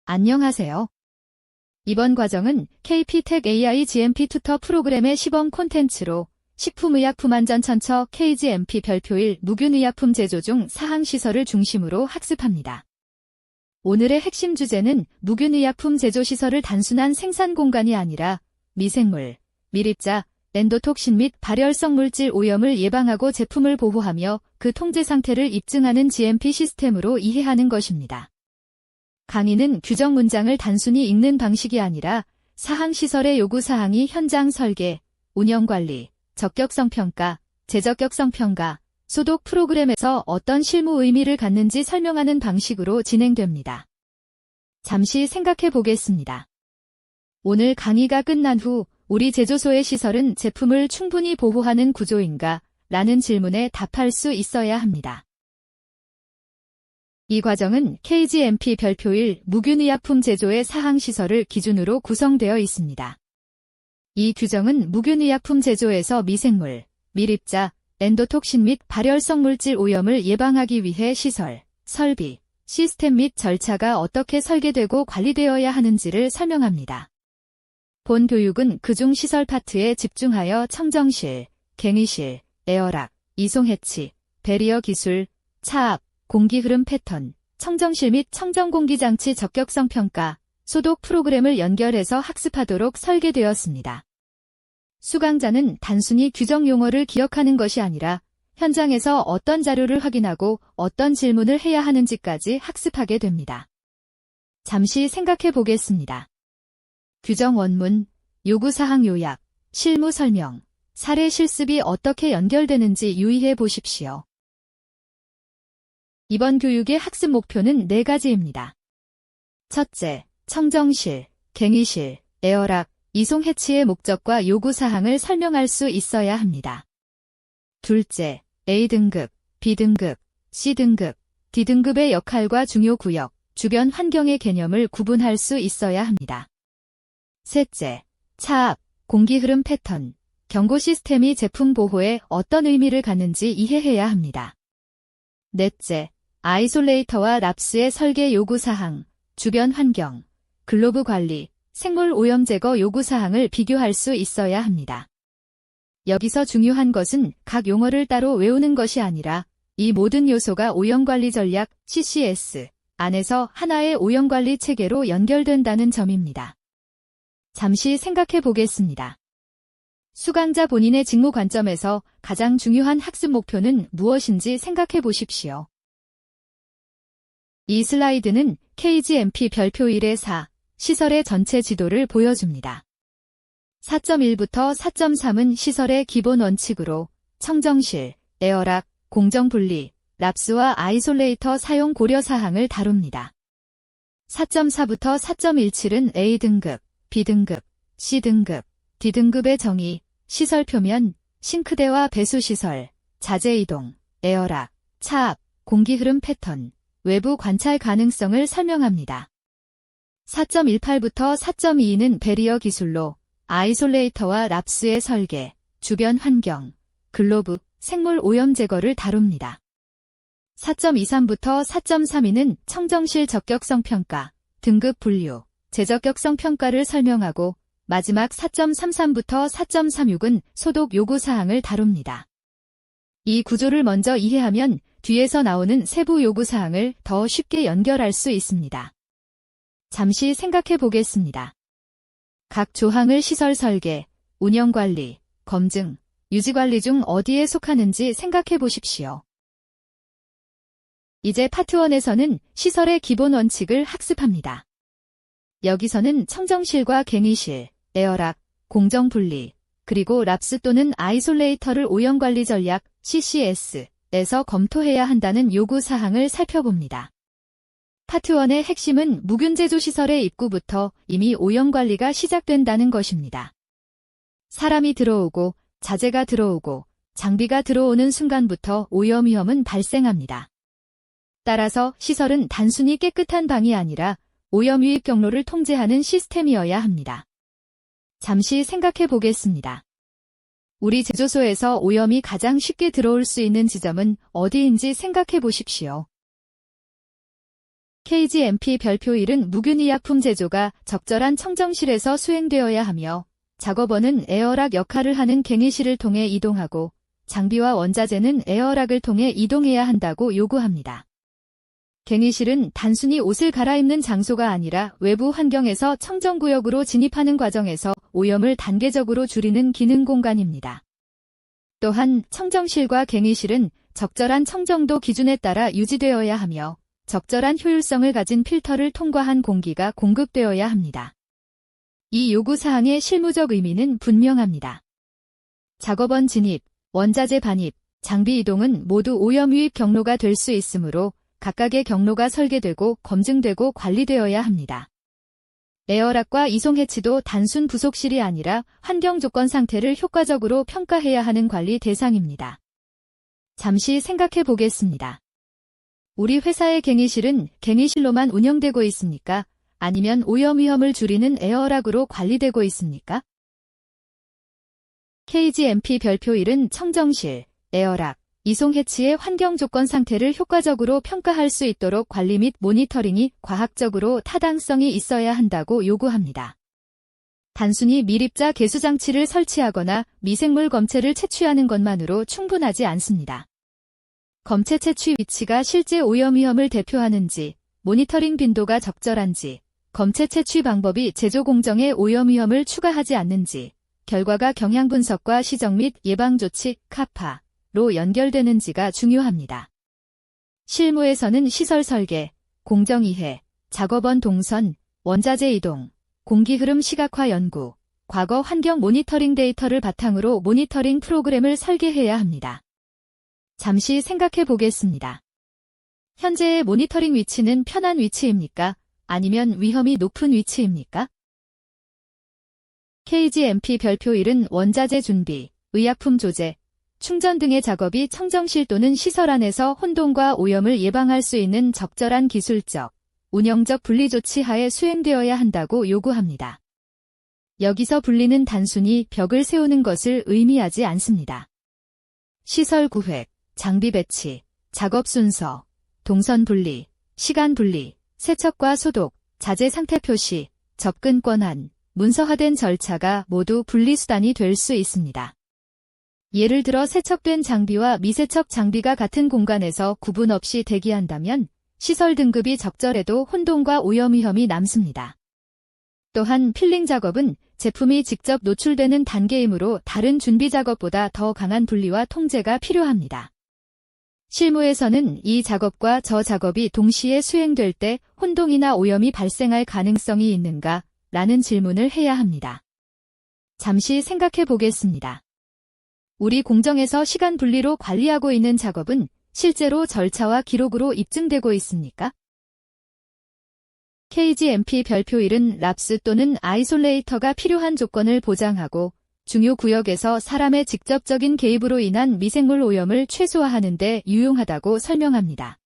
안녕하세요. 이번 과정은 KP텍 AI GMP 튜터 프로그램의 시범 콘텐츠로 식품의약품안전천처 KGMP 별표일 무균의약품 제조 중 사항시설을 중심으로 학습합니다. 오늘의 핵심 주제는 무균의약품 제조 시설을 단순한 생산 공간이 아니라 미생물, 밀입자, 엔도톡신 및 발열성 물질 오염을 예방하고 제품을 보호하며 그 통제 상태를 입증하는 GMP 시스템으로 이해하는 것입니다. 강의는 규정 문장을 단순히 읽는 방식이 아니라 사항시설의 요구사항이 현장 설계, 운영관리, 적격성 평가, 제적격성 평가, 소독 프로그램에서 어떤 실무 의미를 갖는지 설명하는 방식으로 진행됩니다. 잠시 생각해 보겠습니다. 오늘 강의가 끝난 후 우리 제조소의 시설은 제품을 충분히 보호하는 구조인가? 라는 질문에 답할 수 있어야 합니다. 이 과정은 KGMP 별표일 무균의약품 제조의 사항시설을 기준으로 구성되어 있습니다. 이 규정은 무균의약품 제조에서 미생물, 밀입자, 엔도톡신 및 발열성 물질 오염을 예방하기 위해 시설, 설비, 시스템 및 절차가 어떻게 설계되고 관리되어야 하는지를 설명합니다. 본 교육은 그중 시설 파트에 집중하여 청정실, 갱이실, 에어락, 이송해치, 배리어 기술, 차압, 공기 흐름 패턴, 청정실 및 청정공기장치 적격성 평가, 소독 프로그램을 연결해서 학습하도록 설계되었습니다. 수강자는 단순히 규정 용어를 기억하는 것이 아니라 현장에서 어떤 자료를 확인하고 어떤 질문을 해야 하는지까지 학습하게 됩니다. 잠시 생각해 보겠습니다. 규정 원문, 요구사항 요약, 실무 설명, 사례 실습이 어떻게 연결되는지 유의해 보십시오. 이번 교육의 학습 목표는 4가지입니다. 첫째, 청정실, 갱이실, 에어락, 이송해치의 목적과 요구사항을 설명할 수 있어야 합니다. 둘째, A등급, B등급, C등급, D등급의 역할과 중요 구역, 주변 환경의 개념을 구분할 수 있어야 합니다. 셋째, 차압, 공기 흐름 패턴, 경고 시스템이 제품 보호에 어떤 의미를 갖는지 이해해야 합니다. 넷째, 아이솔레이터와 랍스의 설계 요구사항, 주변 환경, 글로브 관리, 생물 오염 제거 요구사항을 비교할 수 있어야 합니다. 여기서 중요한 것은 각 용어를 따로 외우는 것이 아니라 이 모든 요소가 오염관리 전략 CCS 안에서 하나의 오염관리 체계로 연결된다는 점입니다. 잠시 생각해 보겠습니다. 수강자 본인의 직무 관점에서 가장 중요한 학습 목표는 무엇인지 생각해 보십시오. 이 슬라이드는 KGMP 별표 1의 4, 시설의 전체 지도를 보여줍니다. 4.1부터 4.3은 시설의 기본 원칙으로 청정실, 에어락, 공정분리, 랍스와 아이솔레이터 사용 고려 사항을 다룹니다. 4.4부터 4.17은 A등급, B등급, C등급, D등급의 정의, 시설 표면, 싱크대와 배수시설, 자재이동, 에어락, 차압, 공기 흐름 패턴, 외부 관찰 가능성을 설명합니다. 4.18부터 4.22는 배리어 기술로 아이솔레이터와 랍스의 설계, 주변 환경, 글로브, 생물 오염 제거를 다룹니다. 4.23부터 4.32는 청정실 적격성 평가, 등급 분류, 제적격성 평가를 설명하고 마지막 4.33부터 4.36은 소독 요구사항을 다룹니다. 이 구조를 먼저 이해하면 뒤에서 나오는 세부 요구사항을 더 쉽게 연결할 수 있습니다. 잠시 생각해 보겠습니다. 각 조항을 시설 설계, 운영관리, 검증, 유지관리 중 어디에 속하는지 생각해 보십시오. 이제 파트 1에서는 시설의 기본 원칙을 학습합니다. 여기서는 청정실과 갱이실, 에어락, 공정분리, 그리고 랍스 또는 아이솔레이터를 오염관리 전략 CCS에서 검토해야 한다는 요구사항을 살펴봅니다. 파트 1의 핵심은 무균제조 시설의 입구부터 이미 오염관리가 시작된다는 것입니다. 사람이 들어오고, 자재가 들어오고, 장비가 들어오는 순간부터 오염 위험은 발생합니다. 따라서 시설은 단순히 깨끗한 방이 아니라 오염 유입 경로를 통제하는 시스템이어야 합니다. 잠시 생각해 보겠습니다. 우리 제조소에서 오염이 가장 쉽게 들어올 수 있는 지점은 어디인지 생각해 보십시오. KGMP 별표 1은 무균의약품 제조가 적절한 청정실에서 수행되어야 하며 작업원은 에어락 역할을 하는 갱이실을 통해 이동하고 장비와 원자재는 에어락을 통해 이동해야 한다고 요구합니다. 갱이실은 단순히 옷을 갈아입는 장소가 아니라 외부 환경에서 청정구역으로 진입하는 과정에서 오염을 단계적으로 줄이는 기능 공간입니다. 또한 청정실과 갱이실은 적절한 청정도 기준에 따라 유지되어야 하며 적절한 효율성을 가진 필터를 통과한 공기가 공급되어야 합니다. 이 요구사항의 실무적 의미는 분명합니다. 작업원 진입, 원자재 반입, 장비 이동은 모두 오염 유입 경로가 될 수 있으므로 각각의 경로가 설계되고 검증되고 관리되어야 합니다. 에어락과 이송 해치도 단순 부속실이 아니라 환경 조건 상태를 효과적으로 평가해야 하는 관리 대상입니다. 잠시 생각해 보겠습니다. 우리 회사의 갱이실은 갱이실로만 운영되고 있습니까? 아니면 오염 위험을 줄이는 에어락으로 관리되고 있습니까? KGMP 별표 1은 청정실, 에어락, 이송 해치의 환경 조건 상태를 효과적으로 평가할 수 있도록 관리 및 모니터링이 과학적으로 타당성이 있어야 한다고 요구합니다. 단순히 밀입자 개수 장치를 설치하거나 미생물 검체를 채취하는 것만으로 충분하지 않습니다. 검체 채취 위치가 실제 오염 위험을 대표하는지, 모니터링 빈도가 적절한지, 검체 채취 방법이 제조 공정에 오염 위험을 추가하지 않는지, 결과가 경향 분석과 시정 및 예방 조치, 카파로 연결되는지가 중요합니다. 실무에서는 시설 설계, 공정 이해, 작업원 동선, 원자재 이동, 공기 흐름 시각화 연구, 과거 환경 모니터링 데이터를 바탕으로 모니터링 프로그램을 설계해야 합니다. 잠시 생각해 보겠습니다. 현재의 모니터링 위치는 편한 위치입니까? 아니면 위험이 높은 위치입니까? KGMP 별표 1은 원자재 준비, 의약품 조제, 충전 등의 작업이 청정실 또는 시설 안에서 혼동과 오염을 예방할 수 있는 적절한 기술적, 운영적 분리 조치 하에 수행되어야 한다고 요구합니다. 여기서 분리는 단순히 벽을 세우는 것을 의미하지 않습니다. 시설 구획, 장비 배치, 작업 순서, 동선 분리, 시간 분리, 세척과 소독, 자재 상태 표시, 접근 권한, 문서화된 절차가 모두 분리수단이 될 수 있습니다. 예를 들어 세척된 장비와 미세척 장비가 같은 공간에서 구분 없이 대기한다면 시설 등급이 적절해도 혼동과 오염 위험이 남습니다. 또한 필링 작업은 제품이 직접 노출되는 단계이므로 다른 준비 작업보다 더 강한 분리와 통제가 필요합니다. 실무에서는 이 작업과 저 작업이 동시에 수행될 때 혼동이나 오염이 발생할 가능성이 있는가? 라는 질문을 해야 합니다. 잠시 생각해 보겠습니다. 우리 공정에서 시간 분리로 관리하고 있는 작업은 실제로 절차와 기록으로 입증되고 있습니까? KGMP 별표 1은 랍스 또는 아이솔레이터가 필요한 조건을 보장하고 중요 구역에서 사람의 직접적인 개입으로 인한 미생물 오염을 최소화하는 데 유용하다고 설명합니다.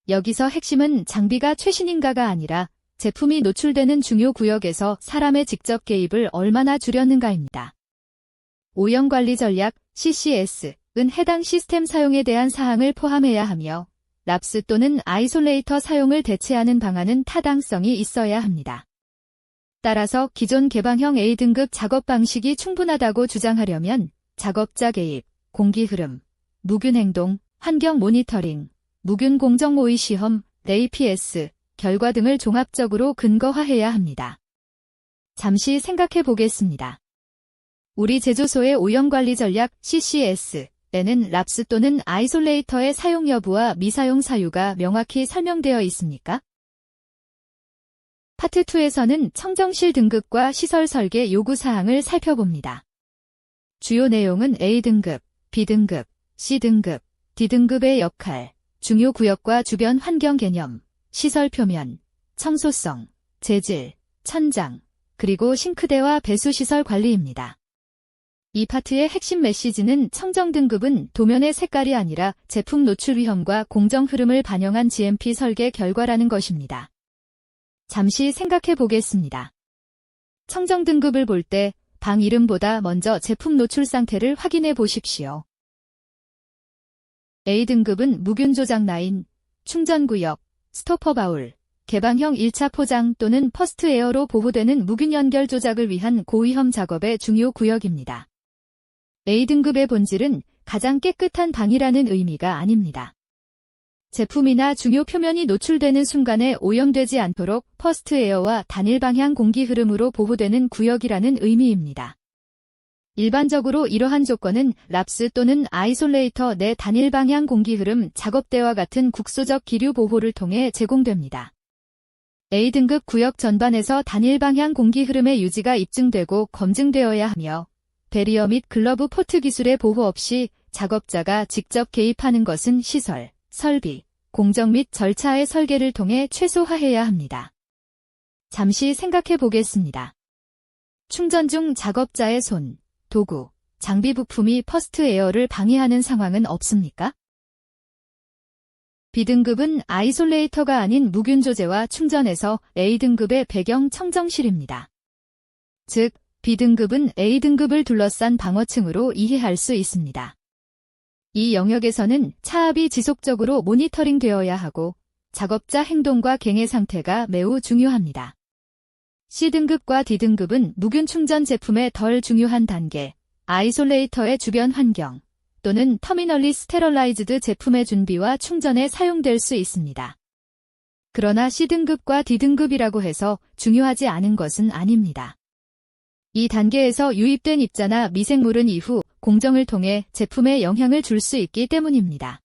여기서 핵심은 장비가 최신인가가 아니라 제품이 노출되는 중요 구역에서 사람의 직접 개입을 얼마나 줄였는가입니다. 오염관리 전략 CCS은 해당 시스템 사용에 대한 사항을 포함해야 하며 랍스 또는 아이솔레이터 사용을 대체하는 방안은 타당성이 있어야 합니다. 따라서 기존 개방형 A등급 작업 방식이 충분하다고 주장하려면 작업자 개입, 공기 흐름, 무균 행동, 환경 모니터링, 무균 공정 모의 시험, APS, 결과 등을 종합적으로 근거화해야 합니다. 잠시 생각해 보겠습니다. 우리 제조소의 오염관리 전략 CCS에는 랍스 또는 아이솔레이터의 사용 여부와 미사용 사유가 명확히 설명되어 있습니까? 파트 2에서는 청정실 등급과 시설 설계 요구사항을 살펴봅니다. 주요 내용은 A등급, B등급, C등급, D등급의 역할, 중요 구역과 주변 환경 개념, 시설 표면, 청소성, 재질, 천장, 그리고 싱크대와 배수시설 관리입니다. 이 파트의 핵심 메시지는 청정 등급은 도면의 색깔이 아니라 제품 노출 위험과 공정 흐름을 반영한 GMP 설계 결과라는 것입니다. 잠시 생각해 보겠습니다. 청정 등급을 볼 때 방 이름보다 먼저 제품 노출 상태를 확인해 보십시오. A등급은 무균 조작 라인, 충전 구역, 스토퍼 바울, 개방형 1차 포장 또는 퍼스트 에어로 보호되는 무균 연결 조작을 위한 고위험 작업의 중요 구역입니다. A등급의 본질은 가장 깨끗한 방이라는 의미가 아닙니다. 제품이나 중요 표면이 노출되는 순간에 오염되지 않도록 퍼스트 에어와 단일 방향 공기 흐름으로 보호되는 구역이라는 의미입니다. 일반적으로 이러한 조건은 랍스 또는 아이솔레이터 내 단일 방향 공기 흐름 작업대와 같은 국소적 기류 보호를 통해 제공됩니다. A등급 구역 전반에서 단일 방향 공기 흐름의 유지가 입증되고 검증되어야 하며 베리어 및 글러브 포트 기술의 보호 없이 작업자가 직접 개입하는 것은 시설, 설비, 공정 및 절차의 설계를 통해 최소화해야 합니다. 잠시 생각해 보겠습니다. 충전 중 작업자의 손, 도구, 장비 부품이 퍼스트 에어를 방해하는 상황은 없습니까? B등급은 아이솔레이터가 아닌 무균 조제와 충전에서 A등급의 배경 청정실입니다. 즉, B등급은 A등급을 둘러싼 방어층으로 이해할 수 있습니다. 이 영역에서는 차압이 지속적으로 모니터링되어야 하고 작업자 행동과 갱의 상태가 매우 중요합니다. C등급과 D등급은 무균 충전 제품의 덜 중요한 단계, 아이솔레이터의 주변 환경 또는 터미널리 스테럴라이즈드 제품의 준비와 충전에 사용될 수 있습니다. 그러나 C등급과 D등급이라고 해서 중요하지 않은 것은 아닙니다. 이 단계에서 유입된 입자나 미생물은 이후 공정을 통해 제품에 영향을 줄 수 있기 때문입니다.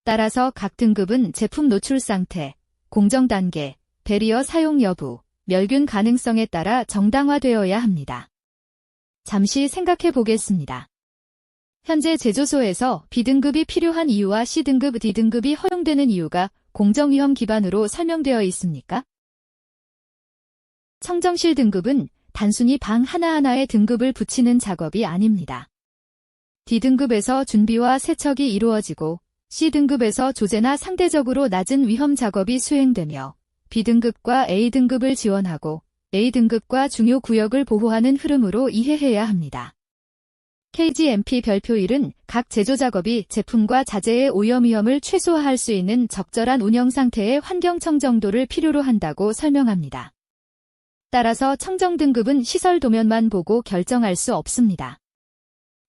따라서 각 등급은 제품 노출 상태, 공정 단계, 배리어 사용 여부, 멸균 가능성에 따라 정당화되어야 합니다. 잠시 생각해 보겠습니다. 현재 제조소에서 B등급이 필요한 이유와 C등급, D등급이 허용되는 이유가 공정위험 기반으로 설명되어 있습니까? 청정실 등급은 단순히 방 하나하나에 등급을 붙이는 작업이 아닙니다. D등급에서 준비와 세척이 이루어지고 C등급에서 조제나 상대적으로 낮은 위험 작업이 수행되며 B등급과 A등급을 지원하고 A등급과 중요 구역을 보호하는 흐름으로 이해해야 합니다. KGMP 별표 1은 각 제조 작업이 제품과 자재의 오염 위험을 최소화할 수 있는 적절한 운영 상태의 환경 청정도를 필요로 한다고 설명합니다. 따라서 청정 등급은 시설 도면만 보고 결정할 수 없습니다.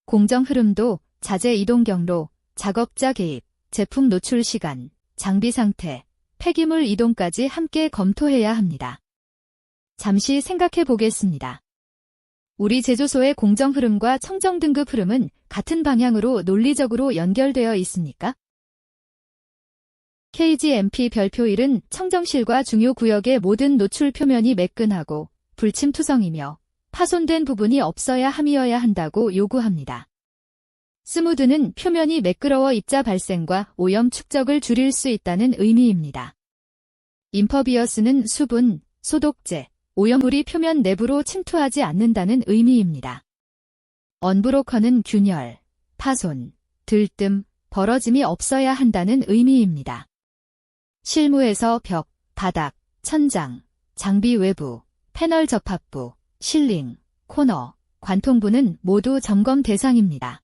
공정 흐름도, 자재 이동 경로, 작업자 개입, 제품 노출 시간, 장비 상태, 폐기물 이동까지 함께 검토해야 합니다. 잠시 생각해 보겠습니다. 우리 제조소의 공정 흐름과 청정 등급 흐름은 같은 방향으로 논리적으로 연결되어 있습니까? KGMP 별표 1은 청정실과 중요 구역의 모든 노출 표면이 매끈하고 불침투성이며 파손된 부분이 없어야 함이어야 한다고 요구합니다. 스무드는 표면이 매끄러워 입자 발생과 오염 축적을 줄일 수 있다는 의미입니다. 임퍼비어스는 수분, 소독제, 오염물이 표면 내부로 침투하지 않는다는 의미입니다. 언브로커는 균열, 파손, 들뜸, 벌어짐이 없어야 한다는 의미입니다. 실무에서 벽, 바닥, 천장, 장비 외부, 패널 접합부, 실링, 코너, 관통부는 모두 점검 대상입니다.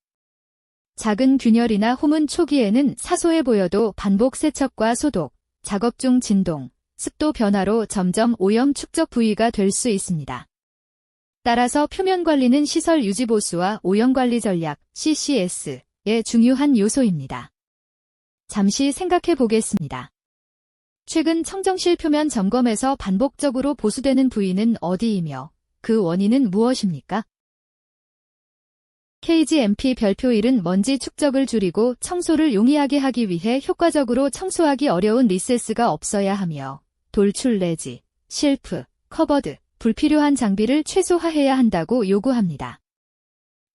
작은 균열이나 홈은 초기에는 사소해 보여도 반복 세척과 소독, 작업 중 진동, 습도 변화로 점점 오염 축적 부위가 될 수 있습니다. 따라서 표면 관리는 시설 유지 보수와 오염 관리 전략 CCS의 중요한 요소입니다. 잠시 생각해 보겠습니다. 최근 청정실 표면 점검에서 반복적으로 보수되는 부위는 어디이며 그 원인은 무엇입니까? KGMP 별표 1은 먼지 축적을 줄이고 청소를 용이하게 하기 위해 효과적으로 청소하기 어려운 리세스가 없어야 하며 돌출 내지 쉘프, 커버드, 불필요한 장비를 최소화해야 한다고 요구합니다.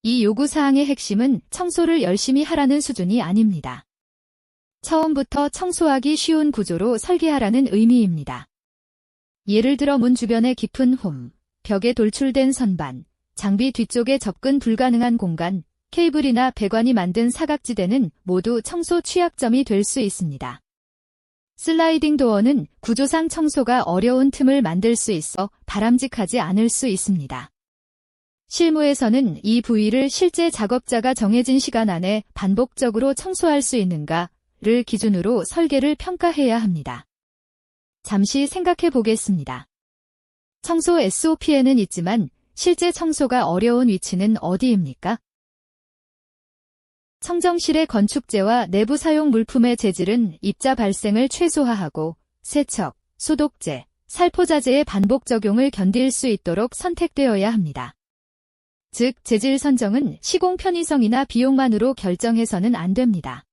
이 요구사항의 핵심은 청소를 열심히 하라는 수준이 아닙니다. 처음부터 청소하기 쉬운 구조로 설계하라는 의미입니다. 예를 들어 문 주변의 깊은 홈, 벽에 돌출된 선반, 장비 뒤쪽에 접근 불가능한 공간, 케이블이나 배관이 만든 사각지대는 모두 청소 취약점이 될 수 있습니다. 슬라이딩 도어는 구조상 청소가 어려운 틈을 만들 수 있어 바람직하지 않을 수 있습니다. 실무에서는 이 부위를 실제 작업자가 정해진 시간 안에 반복적으로 청소할 수 있는가를 기준으로 설계를 평가해야 합니다. 잠시 생각해 보겠습니다. 청소 SOP에는 있지만 실제 청소가 어려운 위치는 어디입니까? 청정실의 건축재와 내부 사용 물품의 재질은 입자 발생을 최소화하고 세척, 소독제, 살포자재의 반복 적용을 견딜 수 있도록 선택되어야 합니다. 즉, 재질 선정은 시공 편의성이나 비용만으로 결정해서는 안 됩니다.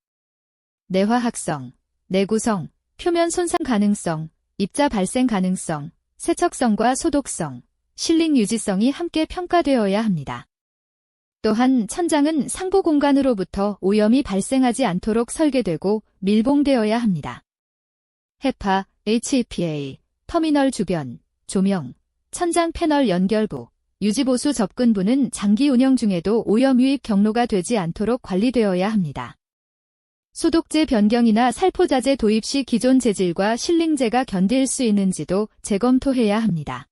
내화학성, 내구성, 표면 손상 가능성, 입자 발생 가능성, 세척성과 소독성, 실링 유지성이 함께 평가되어야 합니다. 또한 천장은 상부 공간으로부터 오염이 발생하지 않도록 설계되고 밀봉되어야 합니다. HEPA, HEPA, 터미널 주변, 조명, 천장 패널 연결부, 유지보수 접근부는 장기 운영 중에도 오염 유입 경로가 되지 않도록 관리되어야 합니다. 소독제 변경이나 살포자재 도입 시 기존 재질과 실링재가 견딜 수 있는지도 재검토해야 합니다.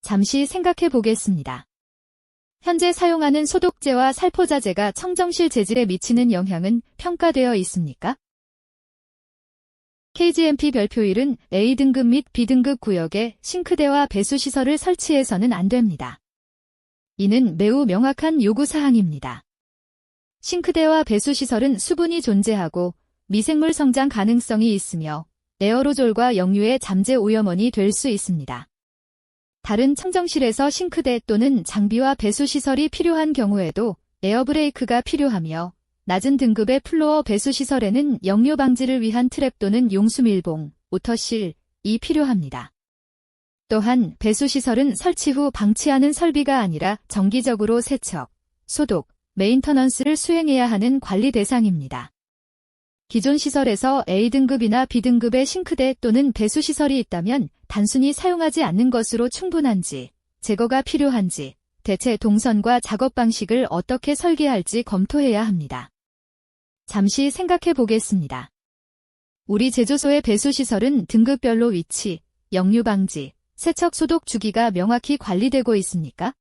잠시 생각해 보겠습니다. 현재 사용하는 소독제와 살포자재가 청정실 재질에 미치는 영향은 평가되어 있습니까? KGMP 별표 1은 A등급 및 B등급 구역에 싱크대와 배수시설을 설치해서는 안 됩니다. 이는 매우 명확한 요구사항입니다. 싱크대와 배수시설은 수분이 존재하고 미생물 성장 가능성이 있으며 에어로졸과 역류의 잠재 오염원이 될 수 있습니다. 다른 청정실에서 싱크대 또는 장비와 배수시설이 필요한 경우에도 에어브레이크가 필요하며 낮은 등급의 플로어 배수시설에는 역류 방지를 위한 트랩 또는 용수밀봉, 오터실이 필요합니다. 또한 배수시설은 설치 후 방치하는 설비가 아니라 정기적으로 세척, 소독, 메인터넌스를 수행해야 하는 관리 대상입니다. 기존 시설에서 A등급이나 B등급의 싱크대 또는 배수시설이 있다면 단순히 사용하지 않는 것으로 충분한지, 제거가 필요한지, 대체 동선과 작업 방식을 어떻게 설계할지 검토해야 합니다. 잠시 생각해 보겠습니다. 우리 제조소의 배수시설은 등급별로 위치, 역류 방지, 세척 소독 주기가 명확히 관리되고 있습니까?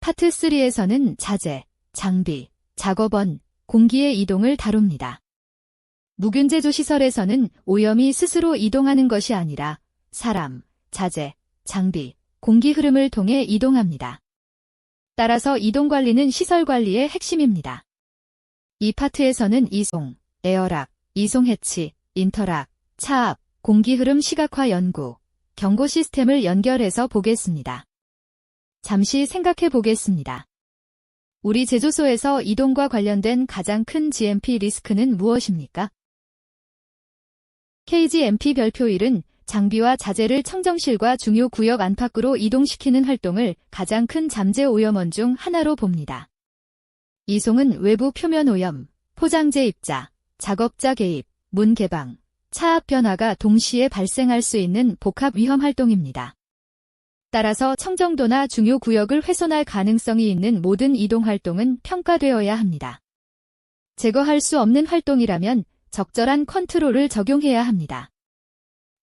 파트 3에서는 자재, 장비, 작업원, 공기의 이동을 다룹니다. 무균제조 시설에서는 오염이 스스로 이동하는 것이 아니라 사람, 자재, 장비, 공기 흐름을 통해 이동합니다. 따라서 이동 관리는 시설 관리의 핵심입니다. 이 파트에서는 이송, 에어락, 이송 해치, 인터락, 차압, 공기 흐름 시각화 연구, 경고 시스템을 연결해서 보겠습니다. 잠시 생각해 보겠습니다. 우리 제조소에서 이동과 관련된 가장 큰 GMP 리스크는 무엇입니까? KGMP 별표 1은 장비와 자재를 청정실과 중요 구역 안팎으로 이동시키는 활동을 가장 큰 잠재 오염원 중 하나로 봅니다. 이송은 외부 표면 오염, 포장재 입자, 작업자 개입, 문 개방, 차압 변화가 동시에 발생할 수 있는 복합 위험 활동입니다. 따라서 청정도나 중요 구역을 훼손할 가능성이 있는 모든 이동 활동은 평가되어야 합니다. 제거할 수 없는 활동이라면 적절한 컨트롤을 적용해야 합니다.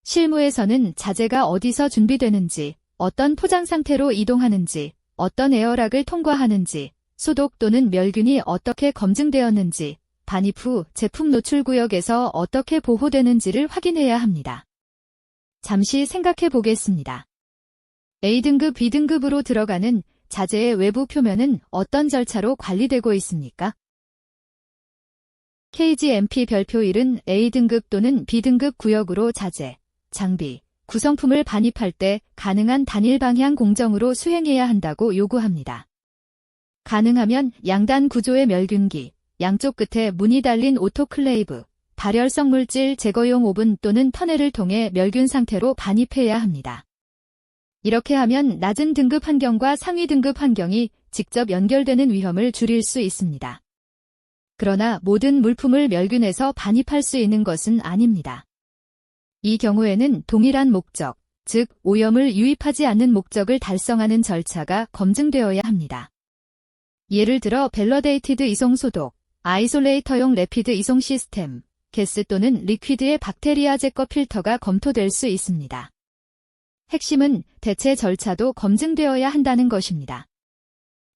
실무에서는 자재가 어디서 준비되는지, 어떤 포장 상태로 이동하는지, 어떤 에어락을 통과하는지, 소독 또는 멸균이 어떻게 검증되었는지, 반입 후 제품 노출 구역에서 어떻게 보호되는지를 확인해야 합니다. 잠시 생각해 보겠습니다. A등급, B등급으로 들어가는 자재의 외부 표면은 어떤 절차로 관리되고 있습니까? KGMP 별표 1은 A등급 또는 B등급 구역으로 자재, 장비, 구성품을 반입할 때 가능한 단일 방향 공정으로 수행해야 한다고 요구합니다. 가능하면 양단 구조의 멸균기, 양쪽 끝에 문이 달린 오토클레이브, 발열성 물질 제거용 오븐 또는 터널을 통해 멸균 상태로 반입해야 합니다. 이렇게 하면 낮은 등급 환경과 상위 등급 환경이 직접 연결되는 위험을 줄일 수 있습니다. 그러나 모든 물품을 멸균해서 반입할 수 있는 것은 아닙니다. 이 경우에는 동일한 목적, 즉 오염을 유입하지 않는 목적을 달성하는 절차가 검증되어야 합니다. 예를 들어 밸러데이티드 이송 소독, 아이솔레이터용 래피드 이송 시스템, 가스 또는 리퀴드의 박테리아 제거 필터가 검토될 수 있습니다. 핵심은 대체 절차도 검증되어야 한다는 것입니다.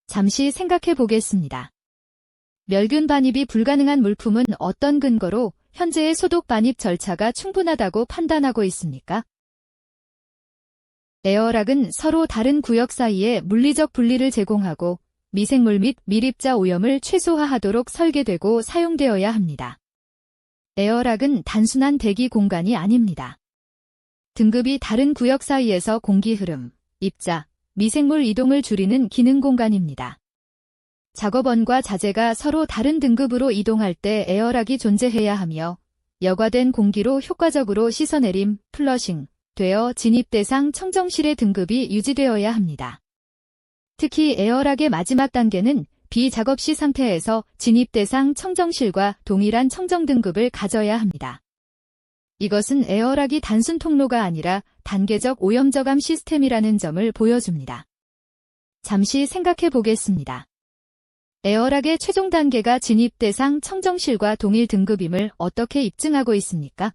잠시 생각해 보겠습니다. 멸균 반입이 불가능한 물품은 어떤 근거로 현재의 소독 반입 절차가 충분하다고 판단하고 있습니까? 에어락은 서로 다른 구역 사이에 물리적 분리를 제공하고 미생물 및 밀입자 오염을 최소화하도록 설계되고 사용되어야 합니다. 에어락은 단순한 대기 공간이 아닙니다. 등급이 다른 구역 사이에서 공기 흐름, 입자, 미생물 이동을 줄이는 기능 공간입니다. 작업원과 자재가 서로 다른 등급으로 이동할 때 에어락이 존재해야 하며 여과된 공기로 효과적으로 씻어내림, 플러싱, 되어 진입 대상 청정실의 등급이 유지되어야 합니다. 특히 에어락의 마지막 단계는 비작업 시 상태에서 진입 대상 청정실과 동일한 청정 등급을 가져야 합니다. 이것은 에어락이 단순 통로가 아니라 단계적 오염 저감 시스템이라는 점을 보여줍니다. 잠시 생각해 보겠습니다. 에어락의 최종 단계가 진입 대상 청정실과 동일 등급임을 어떻게 입증하고 있습니까?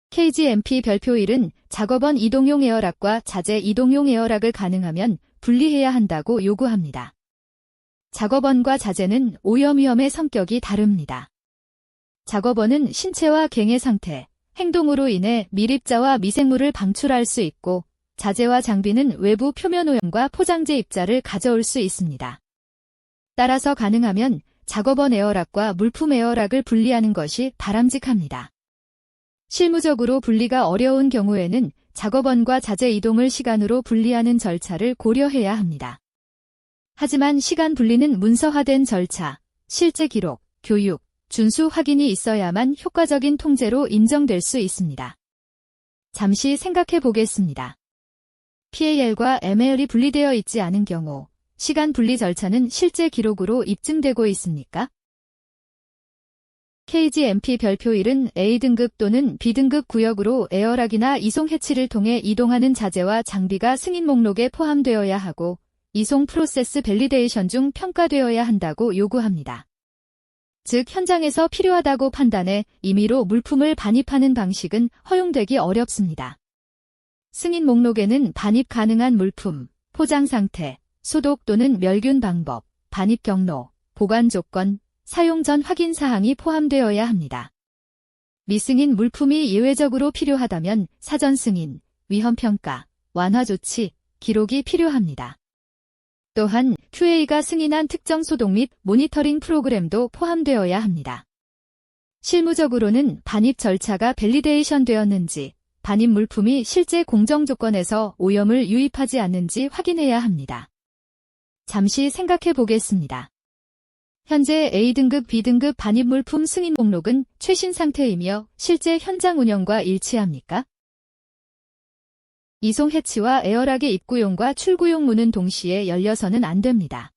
KGMP 별표 1은 작업원 이동용 에어락과 자재 이동용 에어락을 가능하면 분리해야 한다고 요구합니다. 작업원과 자재는 오염 위험의 성격이 다릅니다. 작업원은 신체와 갱의 상태, 행동으로 인해 밀입자와 미생물을 방출할 수 있고 자재와 장비는 외부 표면 오염과 포장재 입자를 가져올 수 있습니다. 따라서 가능하면 작업원 에어락과 물품 에어락을 분리하는 것이 바람직합니다. 실무적으로 분리가 어려운 경우에는 작업원과 자재 이동을 시간으로 분리하는 절차를 고려해야 합니다. 하지만 시간 분리는 문서화된 절차, 실제 기록, 교육, 준수 확인이 있어야만 효과적인 통제로 인정될 수 있습니다. 잠시 생각해 보겠습니다. PAL과 MAL이 분리되어 있지 않은 경우, 시간 분리 절차는 실제 기록으로 입증되고 있습니까? KGMP 별표 1은 A등급 또는 B등급 구역으로 에어락이나 이송 해치를 통해 이동하는 자재와 장비가 승인 목록에 포함되어야 하고 이송 프로세스 밸리데이션 중 평가되어야 한다고 요구합니다. 즉 현장에서 필요하다고 판단해 임의로 물품을 반입하는 방식은 허용되기 어렵습니다. 승인 목록에는 반입 가능한 물품, 포장 상태, 소독 또는 멸균 방법, 반입 경로, 보관 조건, 사용 전 확인 사항이 포함되어야 합니다. 미승인 물품이 예외적으로 필요하다면 사전 승인, 위험 평가, 완화 조치, 기록이 필요합니다. 또한 QA가 승인한 특정 소독 및 모니터링 프로그램도 포함되어야 합니다. 실무적으로는 반입 절차가 밸리데이션 되었는지, 반입 물품이 실제 공정 조건에서 오염을 유입하지 않는지 확인해야 합니다. 잠시 생각해 보겠습니다. 현재 A등급, B등급 반입 물품 승인 목록은 최신 상태이며 실제 현장 운영과 일치합니까? 이송 해치와 에어락의 입구용과 출구용 문은 동시에 열려서는 안 됩니다.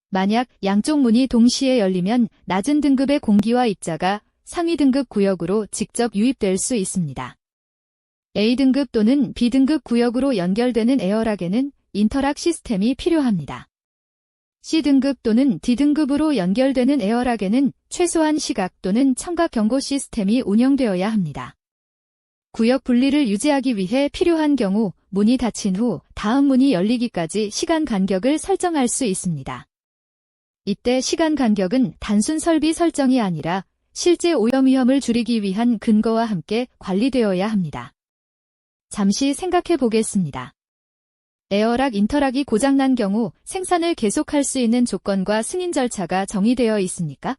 만약 양쪽 문이 동시에 열리면 낮은 등급의 공기와 입자가 상위 등급 구역으로 직접 유입될 수 있습니다. A등급 또는 B등급 구역으로 연결되는 에어락에는 인터락 시스템이 필요합니다. C등급 또는 D등급으로 연결되는 에어락에는 최소한 시각 또는 청각 경고 시스템이 운영되어야 합니다. 구역 분리를 유지하기 위해 필요한 경우 문이 닫힌 후 다음 문이 열리기까지 시간 간격을 설정할 수 있습니다. 이때 시간 간격은 단순 설비 설정이 아니라 실제 오염 위험을 줄이기 위한 근거와 함께 관리되어야 합니다. 잠시 생각해 보겠습니다. 에어락 인터락이 고장난 경우 생산을 계속할 수 있는 조건과 승인 절차가 정의되어 있습니까?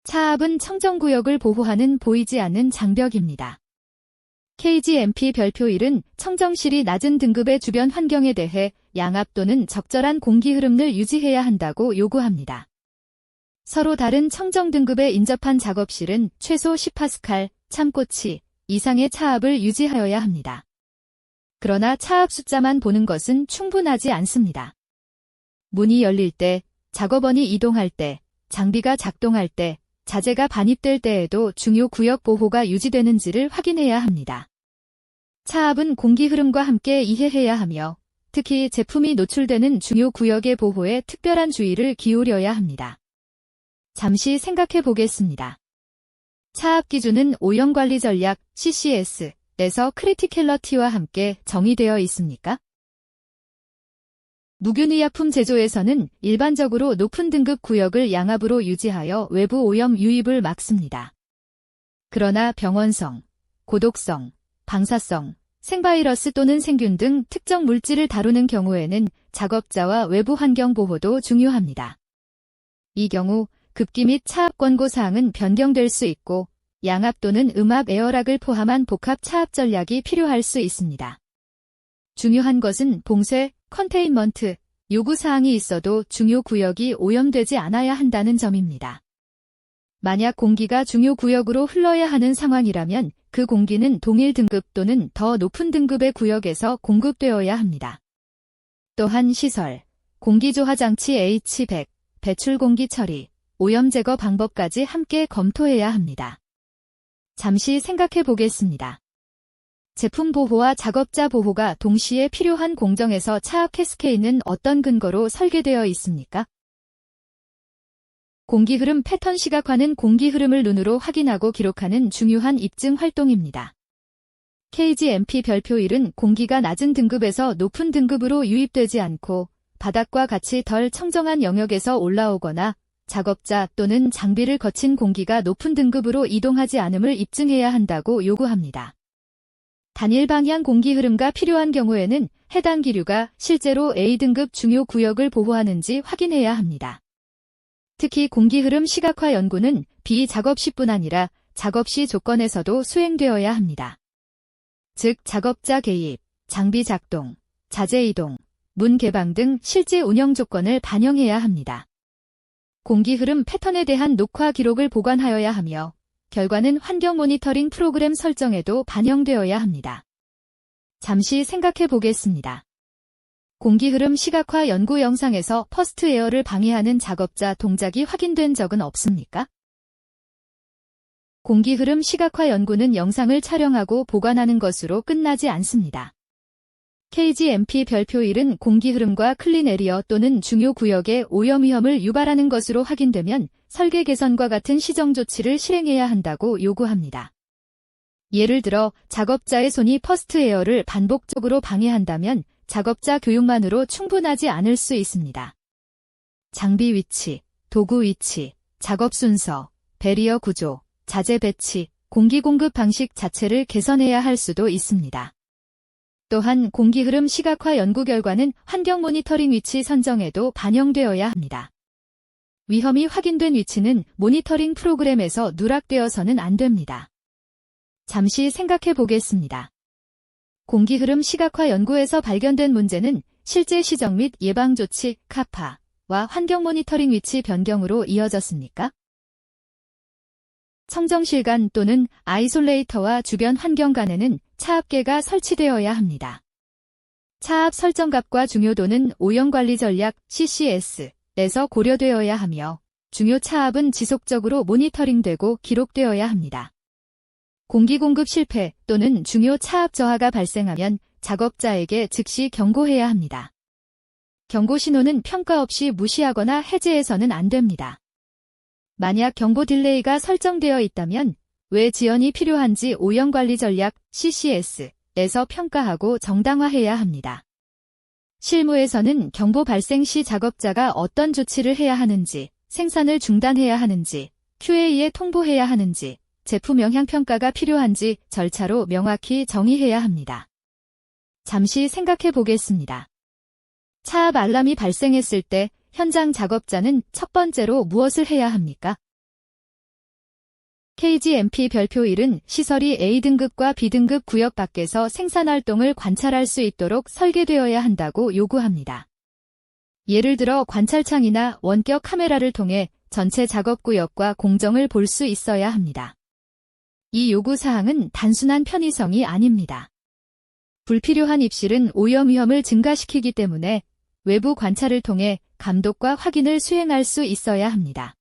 차압은 청정구역을 보호하는 보이지 않는 장벽입니다. KGMP 별표 1은 청정실이 낮은 등급의 주변 환경에 대해 양압 또는 적절한 공기 흐름을 유지해야 한다고 요구합니다. 서로 다른 청정 등급에 인접한 작업실은 최소 10파스칼, 참고치 이상의 차압을 유지하여야 합니다. 그러나 차압 숫자만 보는 것은 충분하지 않습니다. 문이 열릴 때, 작업원이 이동할 때, 장비가 작동할 때, 자재가 반입될 때에도 중요 구역 보호가 유지되는지를 확인해야 합니다. 차압은 공기 흐름과 함께 이해해야 하며, 특히 제품이 노출되는 중요 구역의 보호에 특별한 주의를 기울여야 합니다. 잠시 생각해 보겠습니다. 차압 기준은 오염관리 전략 CCS에서 크리티켈러티와 함께 정의되어 있습니까? 무균의약품 제조에서는 일반적으로 높은 등급 구역을 양압으로 유지하여 외부 오염 유입을 막습니다. 그러나 병원성, 고독성, 방사성, 생바이러스 또는 생균 등 특정 물질을 다루는 경우에는 작업자와 외부 환경 보호도 중요합니다. 이 경우 급기 및 차압 권고 사항은 변경될 수 있고 양압 또는 음압 에어락을 포함한 복합 차압 전략이 필요할 수 있습니다. 중요한 것은 봉쇄, 컨테인먼트, 요구사항이 있어도 중요 구역이 오염되지 않아야 한다는 점입니다. 만약 공기가 중요 구역으로 흘러야 하는 상황이라면 그 공기는 동일 등급 또는 더 높은 등급의 구역에서 공급되어야 합니다. 또한 시설, 공기조화장치 H100, 배출공기 처리, 오염 제거 방법까지 함께 검토해야 합니다. 잠시 생각해 보겠습니다. 제품 보호와 작업자 보호가 동시에 필요한 공정에서 차압 캐스케이드는 어떤 근거로 설계되어 있습니까? 공기 흐름 패턴 시각화는 공기 흐름을 눈으로 확인하고 기록하는 중요한 입증 활동입니다. KGMP 별표 1은 공기가 낮은 등급에서 높은 등급으로 유입되지 않고 바닥과 같이 덜 청정한 영역에서 올라오거나 작업자 또는 장비를 거친 공기가 높은 등급으로 이동하지 않음을 입증해야 한다고 요구합니다. 단일 방향 공기 흐름가 필요한 경우에는 해당 기류가 실제로 A등급 중요 구역을 보호하는지 확인해야 합니다. 특히 공기 흐름 시각화 연구는 비작업 시뿐 아니라 작업 시 조건에서도 수행되어야 합니다. 즉 작업자 개입, 장비 작동, 자재 이동, 문 개방 등 실제 운영 조건을 반영해야 합니다. 공기 흐름 패턴에 대한 녹화 기록을 보관하여야 하며 결과는 환경 모니터링 프로그램 설정에도 반영되어야 합니다. 잠시 생각해 보겠습니다. 공기 흐름 시각화 연구 영상에서 퍼스트 에어를 방해하는 작업자 동작이 확인된 적은 없습니까? 공기 흐름 시각화 연구는 영상을 촬영하고 보관하는 것으로 끝나지 않습니다. KGMP 별표 1은 공기 흐름과 클린 에리어 또는 중요 구역의 오염 위험을 유발하는 것으로 확인되면 설계 개선과 같은 시정 조치를 실행해야 한다고 요구합니다. 예를 들어 작업자의 손이 퍼스트 에어를 반복적으로 방해한다면 작업자 교육만으로 충분하지 않을 수 있습니다. 장비 위치, 도구 위치, 작업 순서, 배리어 구조, 자재 배치, 공기 공급 방식 자체를 개선해야 할 수도 있습니다. 또한 공기 흐름 시각화 연구 결과는 환경 모니터링 위치 선정에도 반영되어야 합니다. 위험이 확인된 위치는 모니터링 프로그램에서 누락되어서는 안 됩니다. 잠시 생각해 보겠습니다. 공기 흐름 시각화 연구에서 발견된 문제는 실제 시정 및 예방 조치 카파와 환경 모니터링 위치 변경으로 이어졌습니까? 청정실 간 또는 아이솔레이터와 주변 환경 간에는 차압계가 설치되어야 합니다. 차압 설정값과 중요도는 오염관리 전략 CCS에서 고려되어야 하며 중요 차압은 지속적으로 모니터링되고 기록되어야 합니다. 공기 공급 실패 또는 중요 차압 저하가 발생하면 작업자에게 즉시 경고해야 합니다. 경고 신호는 평가 없이 무시하거나 해제해서는 안 됩니다. 만약 경보 딜레이가 설정되어 있다면 왜 지연이 필요한지 오염관리 전략 CCS에서 평가하고 정당화해야 합니다. 실무에서는 경보 발생 시 작업자가 어떤 조치를 해야 하는지, 생산을 중단해야 하는지, QA에 통보해야 하는지, 제품 영향평가가 필요한지 절차로 명확히 정의해야 합니다. 잠시 생각해 보겠습니다. 차압 알람이 발생했을 때 현장 작업자는 첫 번째로 무엇을 해야 합니까? KGMP 별표 1은 시설이 A등급과 B등급 구역 밖에서 생산활동을 관찰할 수 있도록 설계되어야 한다고 요구합니다. 예를 들어 관찰창이나 원격 카메라를 통해 전체 작업구역과 공정을 볼 수 있어야 합니다. 이 요구사항은 단순한 편의성이 아닙니다. 불필요한 입실은 오염 위험을 증가시키기 때문에 외부 관찰을 통해 감독과 확인을 수행할 수 있어야 합니다.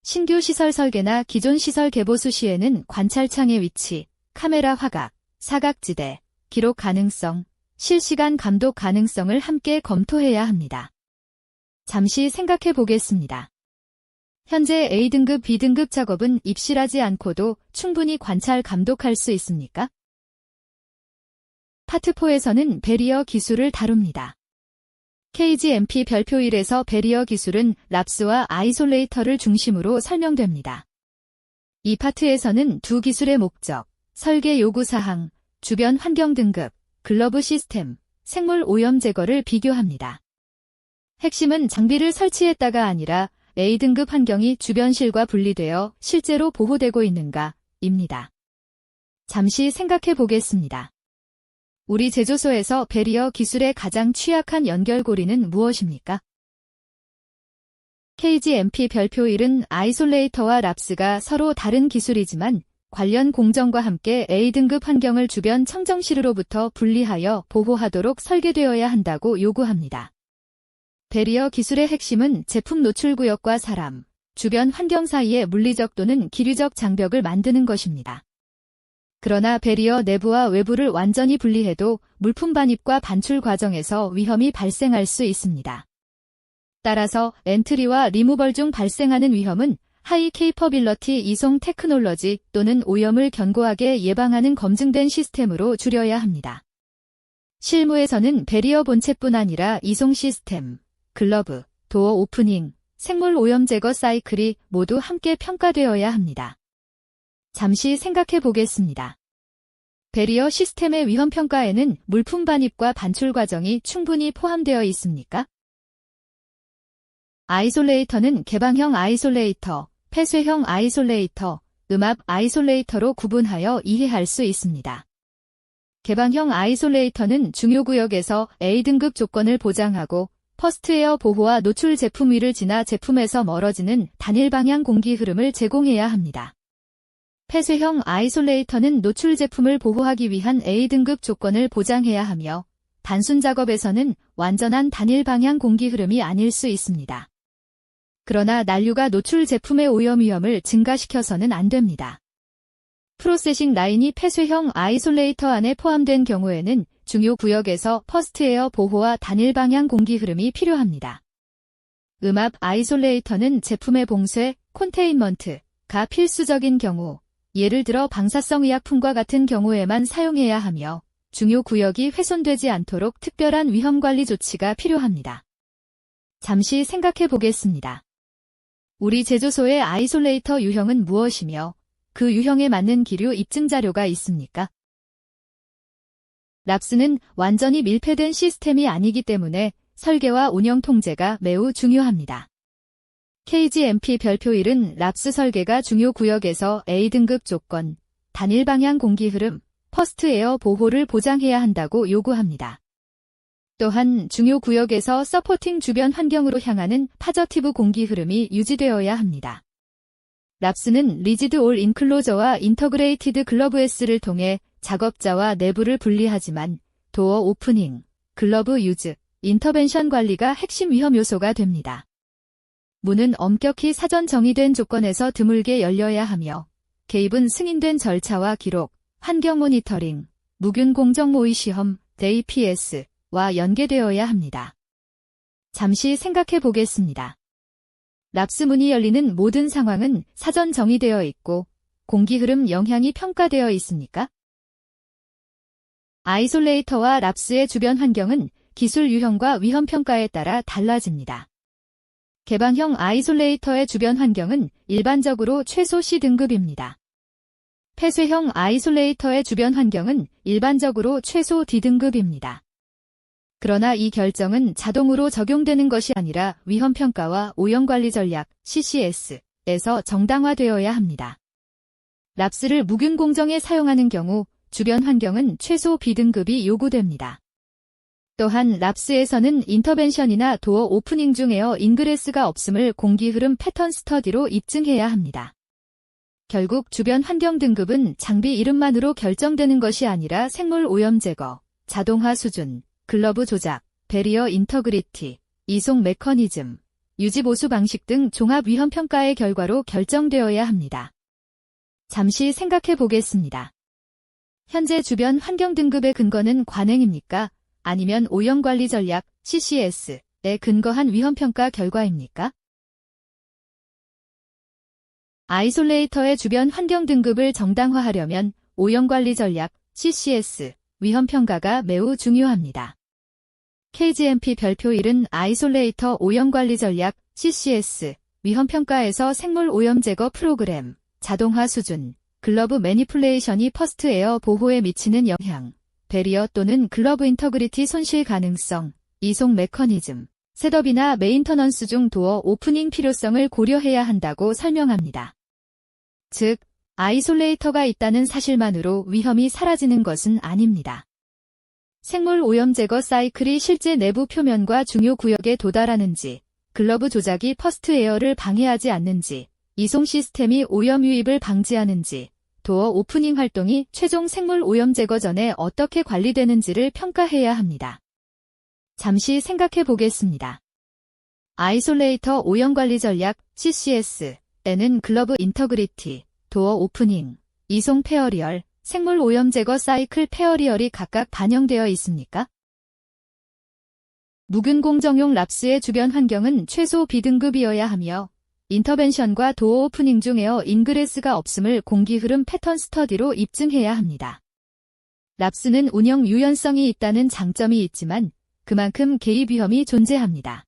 신규 시설 설계나 기존 시설 개보수 시에는 관찰창의 위치, 카메라 화각, 사각지대, 기록 가능성, 실시간 감독 가능성을 함께 검토해야 합니다. 잠시 생각해 보겠습니다. 현재 A등급, B등급 작업은 입실하지 않고도 충분히 관찰 감독할 수 있습니까? 파트 4에서는 배리어 기술을 다룹니다. KGMP 별표 1에서 배리어 기술은 랍스와 아이솔레이터를 중심으로 설명됩니다. 이 파트에서는 두 기술의 목적, 설계 요구사항, 주변 환경 등급, 글러브 시스템, 생물 오염 제거를 비교합니다. 핵심은 장비를 설치했다가 아니라 A등급 환경이 주변 실과 분리되어 실제로 보호되고 있는가입니다. 잠시 생각해 보겠습니다. 우리 제조소에서 배리어 기술의 가장 취약한 연결고리는 무엇입니까? KGMP 별표 1은 아이솔레이터와 랍스가 서로 다른 기술이지만 관련 공정과 함께 A등급 환경을 주변 청정실로부터 분리하여 보호하도록 설계되어야 한다고 요구합니다. 배리어 기술의 핵심은 제품 노출구역과 사람, 주변 환경 사이의 물리적 또는 기류적 장벽을 만드는 것입니다. 그러나 배리어 내부와 외부를 완전히 분리해도 물품 반입과 반출 과정에서 위험이 발생할 수 있습니다. 따라서 엔트리와 리무벌 중 발생하는 위험은 하이 케이퍼빌러티 이송 테크놀러지 또는 오염을 견고하게 예방하는 검증된 시스템으로 줄여야 합니다. 실무에서는 배리어 본체뿐 아니라 이송 시스템, 글러브, 도어 오프닝, 생물 오염 제거 사이클이 모두 함께 평가되어야 합니다. 잠시 생각해 보겠습니다. 배리어 시스템의 위험 평가에는 물품 반입과 반출 과정이 충분히 포함되어 있습니까? 아이솔레이터는 개방형 아이솔레이터, 폐쇄형 아이솔레이터, 음압 아이솔레이터로 구분하여 이해할 수 있습니다. 개방형 아이솔레이터는 중요 구역에서 A등급 조건을 보장하고 퍼스트에어 보호와 노출 제품 위를 지나 제품에서 멀어지는 단일 방향 공기 흐름을 제공해야 합니다. 폐쇄형 아이솔레이터는 노출 제품을 보호하기 위한 A등급 조건을 보장해야 하며 단순 작업에서는 완전한 단일 방향 공기 흐름이 아닐 수 있습니다. 그러나 난류가 노출 제품의 오염 위험을 증가시켜서는 안 됩니다. 프로세싱 라인이 폐쇄형 아이솔레이터 안에 포함된 경우에는 중요 구역에서 퍼스트에어 보호와 단일 방향 공기 흐름이 필요합니다. 음압 아이솔레이터는 제품의 봉쇄, 콘테인먼트가 필수적인 경우, 예를 들어 방사성 의약품과 같은 경우에만 사용해야 하며 중요 구역이 훼손되지 않도록 특별한 위험관리 조치가 필요합니다. 잠시 생각해 보겠습니다. 우리 제조소의 아이솔레이터 유형은 무엇이며 그 유형에 맞는 기류 입증 자료가 있습니까? 랍스는 완전히 밀폐된 시스템이 아니기 때문에 설계와 운영 통제가 매우 중요합니다. KGMP 별표 1은 랍스 설계가 중요 구역에서 A등급 조건, 단일 방향 공기 흐름, 퍼스트 에어 보호를 보장해야 한다고 요구합니다. 또한 중요 구역에서 서포팅 주변 환경으로 향하는 파저티브 공기 흐름이 유지되어야 합니다. 랍스는 리지드 올 인클로저와 인터그레이티드 글러브 S를 통해 작업자와 내부를 분리하지만 도어 오프닝, 글러브 유즈, 인터벤션 관리가 핵심 위험 요소가 됩니다. 문은 엄격히 사전 정의된 조건에서 드물게 열려야 하며 개입은 승인된 절차와 기록, 환경 모니터링, 무균 공정 모의 시험, APS와 연계되어야 합니다. 잠시 생각해 보겠습니다. 랍스 문이 열리는 모든 상황은 사전 정의되어 있고 공기 흐름 영향이 평가되어 있습니까? 아이솔레이터와 랍스의 주변 환경은 기술 유형과 위험 평가에 따라 달라집니다. 개방형 아이솔레이터의 주변 환경은 일반적으로 최소 C등급입니다. 폐쇄형 아이솔레이터의 주변 환경은 일반적으로 최소 D등급입니다. 그러나 이 결정은 자동으로 적용되는 것이 아니라 위험평가와 오염관리 전략 CCS에서 정당화되어야 합니다. 랍스를 무균 공정에 사용하는 경우 주변 환경은 최소 B등급이 요구됩니다. 또한 랍스에서는 인터벤션이나 도어 오프닝 중 에어 인그레스가 없음을 공기 흐름 패턴 스터디로 입증해야 합니다. 결국 주변 환경 등급은 장비 이름만으로 결정되는 것이 아니라 생물 오염 제거, 자동화 수준, 글러브 조작, 배리어 인터그리티, 이송 메커니즘, 유지 보수 방식 등 종합 위험 평가의 결과로 결정되어야 합니다. 잠시 생각해 보겠습니다. 현재 주변 환경 등급의 근거는 관행입니까? 아니면 오염관리 전략 CCS에 근거한 위험평가 결과입니까? 아이솔레이터의 주변 환경 등급을 정당화하려면 오염관리 전략 CCS 위험평가가 매우 중요합니다. KGMP 별표 1은 아이솔레이터 오염관리 전략 CCS, 위험평가에서 생물 오염 제거 프로그램, 자동화 수준, 글러브 매니플레이션이 퍼스트 에어 보호에 미치는 영향, 베리어 또는 글러브 인터그리티 손실 가능성, 이송 메커니즘, 셋업이나 메인터넌스 중 도어 오프닝 필요성을 고려해야 한다고 설명합니다. 즉, 아이솔레이터가 있다는 사실만으로 위험이 사라지는 것은 아닙니다. 생물 오염 제거 사이클이 실제 내부 표면과 중요 구역에 도달하는지, 글러브 조작이 퍼스트 에어를 방해하지 않는지, 이송 시스템이 오염 유입을 방지하는지, 도어 오프닝 활동이 최종 생물 오염 제거 전에 어떻게 관리되는지를 평가해야 합니다. 잠시 생각해 보겠습니다. 아이솔레이터 오염 관리 전략 CCS에는 글러브 인터그리티, 도어 오프닝, 이송 페어리얼, 생물 오염 제거 사이클 페어리얼이 각각 반영되어 있습니까? 묵은 공정용 랍스의 주변 환경은 최소 B등급이어야 하며 인터벤션과 도어 오프닝 중 에어 인그레스가 없음을 공기 흐름 패턴 스터디로 입증해야 합니다. 랍스는 운영 유연성이 있다는 장점이 있지만 그만큼 개입 위험이 존재합니다.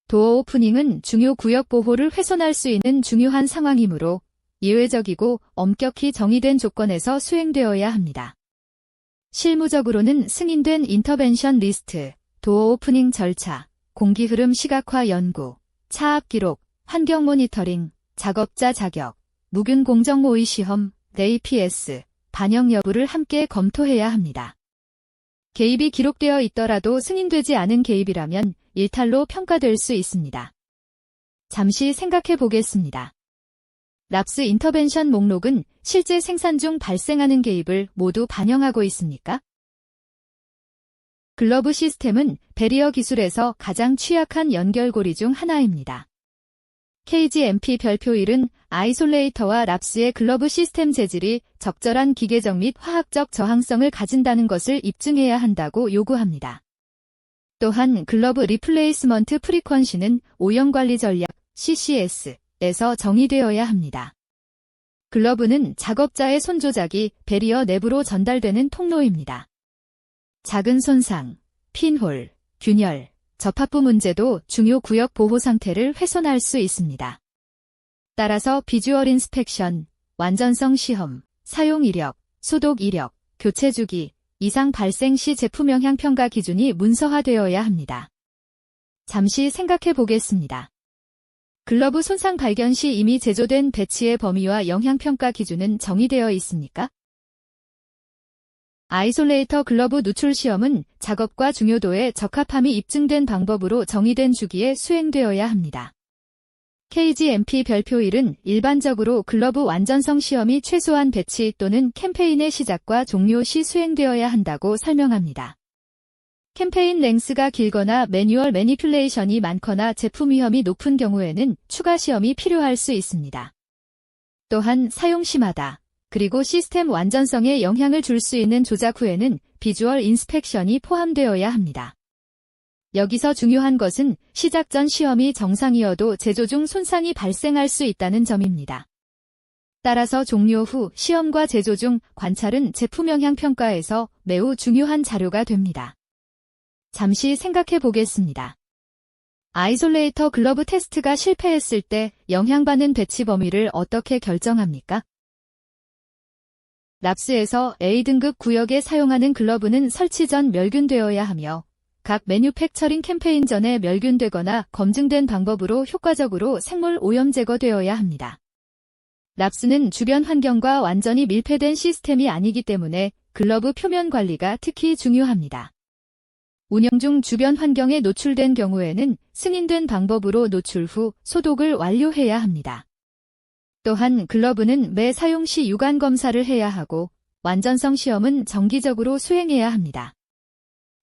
도어 오프닝은 중요 구역 보호를 훼손할 수 있는 중요한 상황이므로 예외적이고 엄격히 정의된 조건에서 수행되어야 합니다. 실무적으로는 승인된 인터벤션 리스트, 도어 오프닝 절차, 공기 흐름 시각화 연구, 차압 기록, 환경 모니터링, 작업자 자격, 무균 공정 모의 시험, APS, 반영 여부를 함께 검토해야 합니다. 개입이 기록되어 있더라도 승인되지 않은 개입이라면 일탈로 평가될 수 있습니다. 잠시 생각해 보겠습니다. 랍스 인터벤션 목록은 실제 생산 중 발생하는 개입을 모두 반영하고 있습니까? 글러브 시스템은 베리어 기술에서 가장 취약한 연결고리 중 하나입니다. KGMP 별표 1은 아이솔레이터와 랍스의 글러브 시스템 재질이 적절한 기계적 및 화학적 저항성을 가진다는 것을 입증해야 한다고 요구합니다. 또한 글러브 리플레이스먼트 프리퀀시는 오염관리 전략 CCS에서 정의되어야 합니다. 글러브는 작업자의 손 조작이 베리어 내부로 전달되는 통로입니다. 작은 손상, 핀홀, 균열, 접합부 문제도 중요 구역 보호 상태를 훼손할 수 있습니다. 따라서 비주얼 인스펙션, 완전성 시험, 사용 이력, 소독 이력, 교체 주기, 이상 발생 시 제품 영향 평가 기준이 문서화되어야 합니다. 잠시 생각해 보겠습니다. 글러브 손상 발견 시 이미 제조된 배치의 범위와 영향 평가 기준은 정의되어 있습니까? 아이솔레이터 글러브 누출 시험은 작업과 중요도에 적합함이 입증된 방법으로 정의된 주기에 수행되어야 합니다. KGMP 별표 1은 일반적으로 글러브 완전성 시험이 최소한 배치 또는 캠페인의 시작과 종료 시 수행되어야 한다고 설명합니다. 캠페인 랭스가 길거나 매뉴얼 매니플레이션이 많거나 제품 위험이 높은 경우에는 추가 시험이 필요할 수 있습니다. 또한 사용 시마다 그리고 시스템 완전성에 영향을 줄 수 있는 조작 후에는 비주얼 인스펙션이 포함되어야 합니다. 여기서 중요한 것은 시작 전 시험이 정상이어도 제조 중 손상이 발생할 수 있다는 점입니다. 따라서 종료 후 시험과 제조 중 관찰은 제품 영향 평가에서 매우 중요한 자료가 됩니다. 잠시 생각해 보겠습니다. 아이솔레이터 글러브 테스트가 실패했을 때 영향받는 배치 범위를 어떻게 결정합니까? 랍스에서 A등급 구역에 사용하는 글러브는 설치 전 멸균되어야 하며 각 매뉴팩처링 캠페인 전에 멸균되거나 검증된 방법으로 효과적으로 생물 오염 제거되어야 합니다. 랍스는 주변 환경과 완전히 밀폐된 시스템이 아니기 때문에 글러브 표면 관리가 특히 중요합니다. 운영 중 주변 환경에 노출된 경우에는 승인된 방법으로 노출 후 소독을 완료해야 합니다. 또한 글러브는 매 사용 시 유관 검사를 해야 하고 완전성 시험은 정기적으로 수행해야 합니다.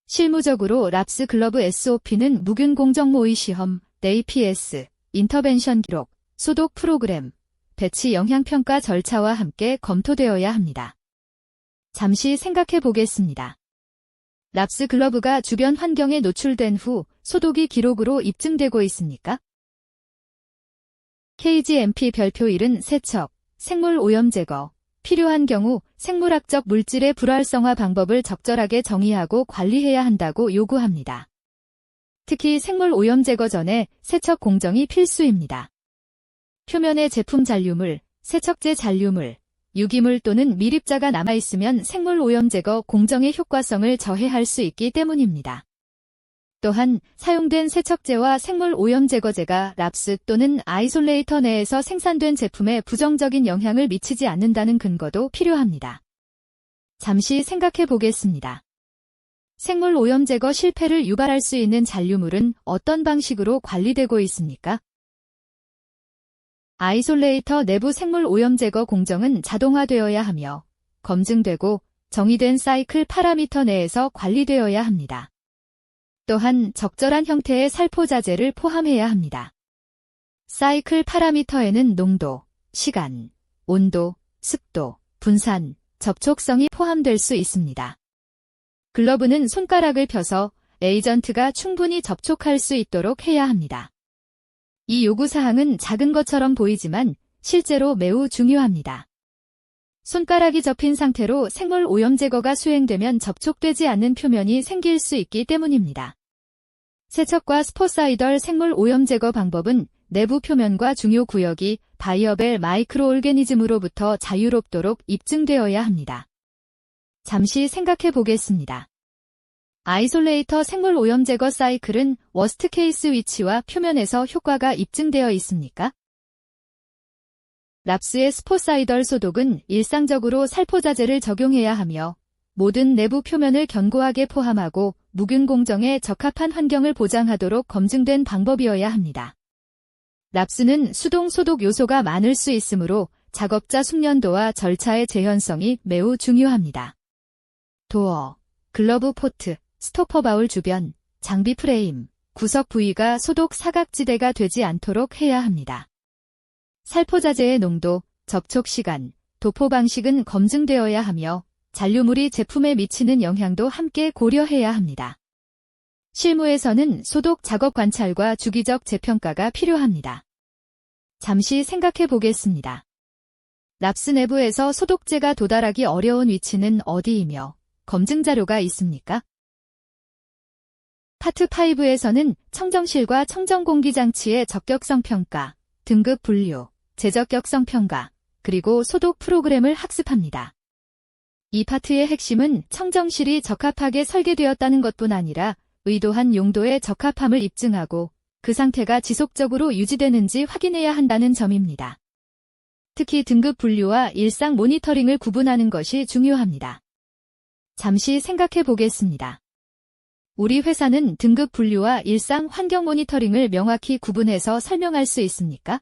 실무적으로 랍스 글러브 SOP는 무균 공정 모의 시험, APS, 인터벤션 기록, 소독 프로그램, 배치 영향 평가 절차와 함께 검토되어야 합니다. 잠시 생각해 보겠습니다. 랍스 글러브가 주변 환경에 노출된 후 소독이 기록으로 입증되고 있습니까? KGMP 별표 1은 세척, 생물 오염 제거, 필요한 경우 생물학적 물질의 불활성화 방법을 적절하게 정의하고 관리해야 한다고 요구합니다. 특히 생물 오염 제거 전에 세척 공정이 필수입니다. 표면에 제품 잔류물, 세척제 잔류물, 유기물 또는 미립자가 남아있으면 생물 오염 제거 공정의 효과성을 저해할 수 있기 때문입니다. 또한 사용된 세척제와 생물 오염 제거제가 랍스 또는 아이솔레이터 내에서 생산된 제품에 부정적인 영향을 미치지 않는다는 근거도 필요합니다. 잠시 생각해 보겠습니다. 생물 오염 제거 실패를 유발할 수 있는 잔류물은 어떤 방식으로 관리되고 있습니까? 아이솔레이터 내부 생물 오염 제거 공정은 자동화되어야 하며 검증되고 정의된 사이클 파라미터 내에서 관리되어야 합니다. 또한 적절한 형태의 살포자재를 포함해야 합니다. 사이클 파라미터에는 농도, 시간, 온도, 습도, 분산, 접촉성이 포함될 수 있습니다. 글러브는 손가락을 펴서 에이전트가 충분히 접촉할 수 있도록 해야 합니다. 이 요구사항은 작은 것처럼 보이지만 실제로 매우 중요합니다. 손가락이 접힌 상태로 생물 오염 제거가 수행되면 접촉되지 않는 표면이 생길 수 있기 때문입니다. 세척과 스포사이덜 생물 오염 제거 방법은 내부 표면과 중요 구역이 바이어벨 마이크로올게니즘으로부터 자유롭도록 입증되어야 합니다. 잠시 생각해 보겠습니다. 아이솔레이터 생물 오염 제거 사이클은 워스트 케이스 위치와 표면에서 효과가 입증되어 있습니까? 랍스의 스포사이덜 소독은 일상적으로 살포자재를 적용해야 하며 모든 내부 표면을 견고하게 포함하고 무균 공정에 적합한 환경을 보장하도록 검증된 방법이어야 합니다. 랍스는 수동 소독 요소가 많을 수 있으므로 작업자 숙련도와 절차의 재현성이 매우 중요합니다. 도어, 글러브 포트, 스토퍼 바울 주변, 장비 프레임, 구석 부위가 소독 사각지대가 되지 않도록 해야 합니다. 살포자재의 농도, 접촉 시간, 도포 방식은 검증되어야 하며 잔류물이 제품에 미치는 영향도 함께 고려해야 합니다. 실무에서는 소독 작업 관찰과 주기적 재평가가 필요합니다. 잠시 생각해 보겠습니다. 랍스 내부에서 소독제가 도달하기 어려운 위치는 어디이며 검증 자료가 있습니까? 파트 5에서는 청정실과 청정공기장치의 적격성 평가, 등급 분류, 제적격성 평가, 그리고 소독 프로그램을 학습합니다. 이 파트의 핵심은 청정실이 적합하게 설계되었다는 것뿐 아니라 의도한 용도에 적합함을 입증하고 그 상태가 지속적으로 유지되는지 확인해야 한다는 점입니다. 특히 등급 분류와 일상 모니터링을 구분하는 것이 중요합니다. 잠시 생각해 보겠습니다. 우리 회사는 등급 분류와 일상 환경 모니터링을 명확히 구분해서 설명할 수 있습니까?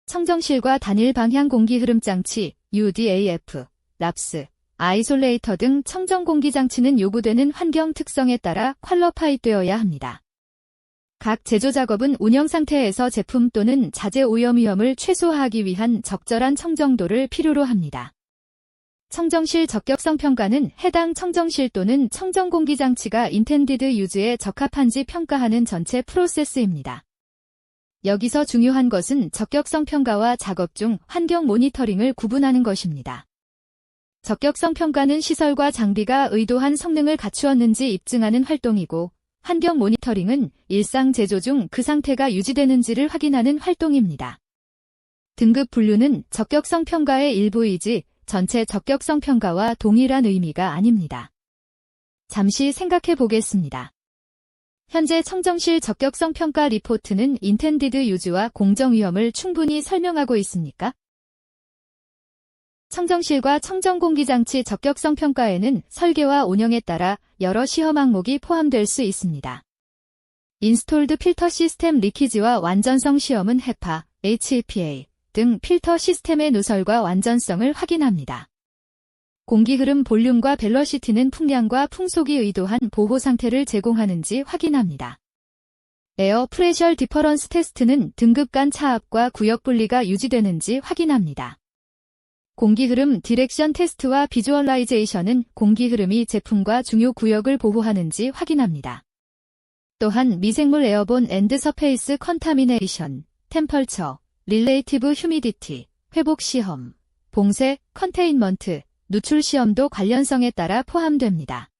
청정실과 단일 방향 공기 흐름 장치, UDAF, 랍스, 아이솔레이터 등 청정 공기 장치는 요구되는 환경 특성에 따라 퀄러파이되어야 합니다. 각 제조 작업은 운영 상태에서 제품 또는 자재 오염 위험을 최소화하기 위한 적절한 청정도를 필요로 합니다. 청정실 적격성 평가는 해당 청정실 또는 청정공기장치가 인텐디드 유즈에 적합한지 평가하는 전체 프로세스입니다. 여기서 중요한 것은 적격성 평가와 작업 중 환경 모니터링을 구분하는 것입니다. 적격성 평가는 시설과 장비가 의도한 성능을 갖추었는지 입증하는 활동이고, 환경 모니터링은 일상 제조 중 그 상태가 유지되는지를 확인하는 활동입니다. 등급 분류는 적격성 평가의 일부이지 전체 적격성 평가와 동일한 의미가 아닙니다. 잠시 생각해 보겠습니다. 현재 청정실 적격성 평가 리포트는 인텐디드 유즈와 공정 위험을 충분히 설명하고 있습니까? 청정실과 청정공기장치 적격성 평가에는 설계와 운영에 따라 여러 시험 항목이 포함될 수 있습니다. 인스톨드 필터 시스템 리키지와 완전성 시험은 HEPA, HEPA 등 필터 시스템의 누설과 완전성을 확인합니다. 공기 흐름 볼륨과 벨러시티는 풍량과 풍속이 의도한 보호 상태를 제공하는지 확인합니다. 에어 프레셔 디퍼런스 테스트는 등급 간 차압과 구역 분리가 유지되는지 확인합니다. 공기 흐름 디렉션 테스트와 비주얼라이제이션은 공기 흐름이 제품과 중요 구역을 보호하는지 확인합니다. 또한 미생물 에어본 앤드 서페이스 컨타미네이션, 템펄처, 릴레이티브 휴미디티, 회복 시험, 봉쇄, 컨테인먼트, 누출 시험도 관련성에 따라 포함됩니다.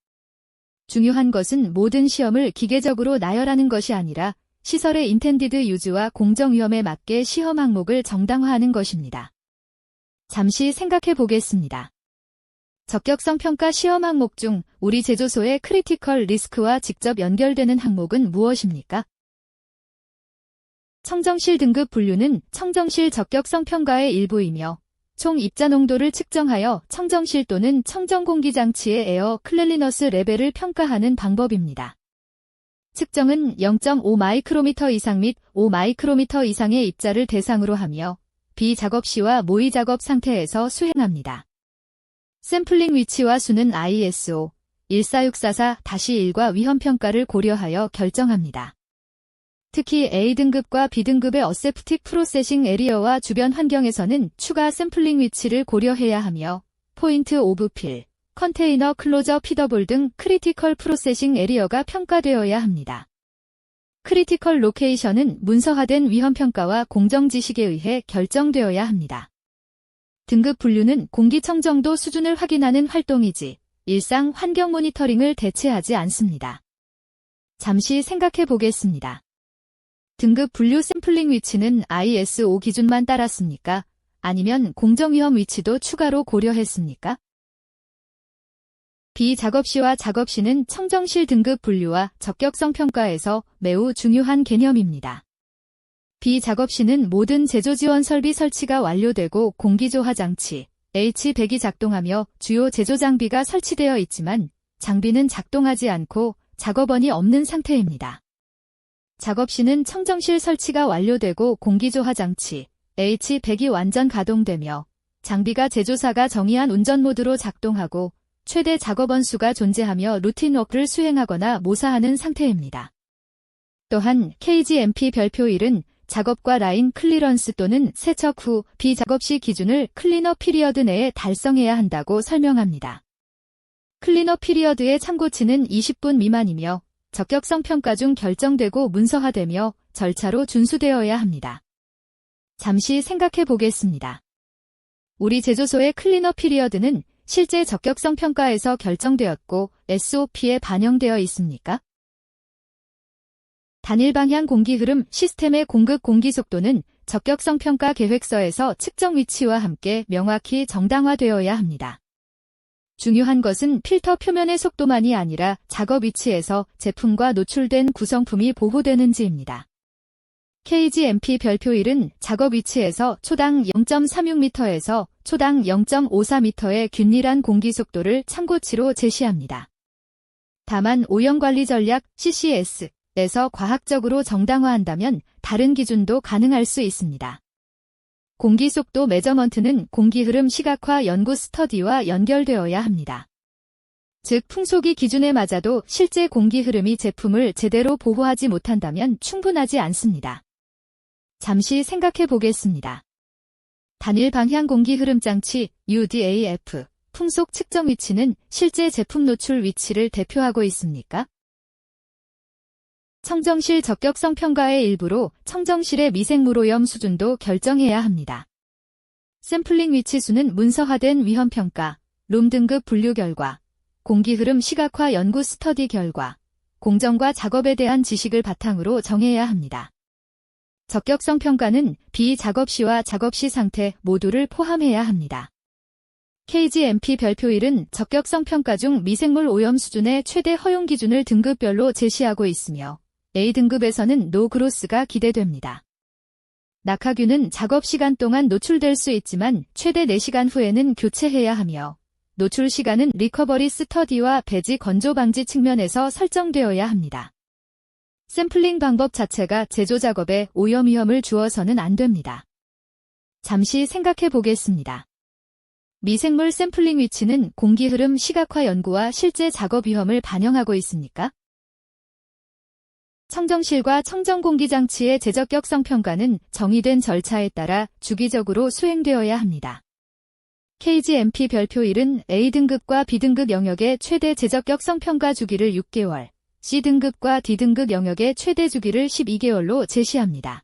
중요한 것은 모든 시험을 기계적으로 나열하는 것이 아니라 시설의 인텐디드 유즈와 공정 위험에 맞게 시험 항목을 정당화하는 것입니다. 잠시 생각해 보겠습니다. 적격성 평가 시험 항목 중 우리 제조소의 크리티컬 리스크와 직접 연결되는 항목은 무엇입니까? 청정실 등급 분류는 청정실 적격성 평가의 일부이며 총 입자 농도를 측정하여 청정실 또는 청정공기장치의 에어 클렌리너스 레벨을 평가하는 방법입니다. 측정은 0.5 마이크로미터 이상 및 5 마이크로미터 이상의 입자를 대상으로 하며 비작업 시와 모의 작업 상태에서 수행합니다. 샘플링 위치와 수는 ISO 14644-1과 위험평가를 고려하여 결정합니다. 특히 A등급과 B등급의 어세프틱 프로세싱 에리어와 주변 환경에서는 추가 샘플링 위치를 고려해야 하며 포인트 오브 필, 컨테이너 클로저 피더볼 등 크리티컬 프로세싱 에리어가 평가되어야 합니다. 크리티컬 로케이션은 문서화된 위험평가와 공정지식에 의해 결정되어야 합니다. 등급 분류는 공기청정도 수준을 확인하는 활동이지 일상 환경 모니터링을 대체하지 않습니다. 잠시 생각해 보겠습니다. 등급 분류 샘플링 위치는 ISO 기준만 따랐습니까? 아니면 공정위험 위치도 추가로 고려했습니까? 비작업 시와 작업 시는 청정실 등급 분류와 적격성 평가에서 매우 중요한 개념입니다. 비작업 시는 모든 제조 지원 설비 설치가 완료되고 공기조화 장치, H100이 작동하며 주요 제조 장비가 설치되어 있지만 장비는 작동하지 않고 작업원이 없는 상태입니다. 작업 시는 청정실 설치가 완료되고 공기조화 장치, H100이 완전 가동되며 장비가 제조사가 정의한 운전 모드로 작동하고 최대 작업원 수가 존재하며 루틴 워크를 수행하거나 모사하는 상태입니다. 또한 KGMP 별표 1은 작업과 라인 클리런스 또는 세척 후 비작업 시 기준을 클리너 피리어드 내에 달성해야 한다고 설명합니다. 클리너 피리어드의 참고치는 20분 미만이며 적격성 평가 중 결정되고 문서화되며 절차로 준수되어야 합니다. 잠시 생각해 보겠습니다. 우리 제조소의 클리너 피리어드는 실제 적격성 평가에서 결정되었고 SOP에 반영되어 있습니까? 단일 방향 공기 흐름 시스템의 공급 공기 속도는 적격성 평가 계획서에서 측정 위치와 함께 명확히 정당화되어야 합니다. 중요한 것은 필터 표면의 속도만이 아니라 작업 위치에서 제품과 노출된 구성품이 보호되는지입니다. KGMP 별표 1은 작업 위치에서 초당 0.36m에서 초당 0.54m의 균일한 공기 속도를 참고치로 제시합니다. 다만 오염관리 전략 CCS에서 과학적으로 정당화한다면 다른 기준도 가능할 수 있습니다. 공기속도 매저먼트는 공기흐름 시각화 연구 스터디와 연결되어야 합니다. 즉 풍속이 기준에 맞아도 실제 공기흐름이 제품을 제대로 보호하지 못한다면 충분하지 않습니다. 잠시 생각해 보겠습니다. 단일 방향 공기흐름 장치 UDAF 풍속 측정 위치는 실제 제품 노출 위치를 대표하고 있습니까? 청정실 적격성 평가의 일부로 청정실의 미생물 오염 수준도 결정해야 합니다. 샘플링 위치 수는 문서화된 위험평가, 룸 등급 분류 결과, 공기흐름 시각화 연구 스터디 결과, 공정과 작업에 대한 지식을 바탕으로 정해야 합니다. 적격성 평가는 비작업 시와 작업 시 상태 모두를 포함해야 합니다. KGMP 별표 1은 적격성 평가 중 미생물 오염 수준의 최대 허용 기준을 등급별로 제시하고 있으며 A등급에서는 노그로스가 기대됩니다. 낙하균은 작업 시간 동안 노출될 수 있지만 최대 4시간 후에는 교체해야 하며 노출 시간은 리커버리 스터디와 배지 건조 방지 측면에서 설정되어야 합니다. 샘플링 방법 자체가 제조 작업에 오염 위험을 주어서는 안 됩니다. 잠시 생각해 보겠습니다. 미생물 샘플링 위치는 공기흐름 시각화 연구와 실제 작업 위험을 반영하고 있습니까? 청정실과 청정공기장치의 제적격성 평가는 정의된 절차에 따라 주기적으로 수행되어야 합니다. KGMP 별표 1은 A등급과 B등급 영역의 최대 제적격성 평가 주기를 6개월, C등급과 D등급 영역의 최대 주기를 12개월로 제시합니다.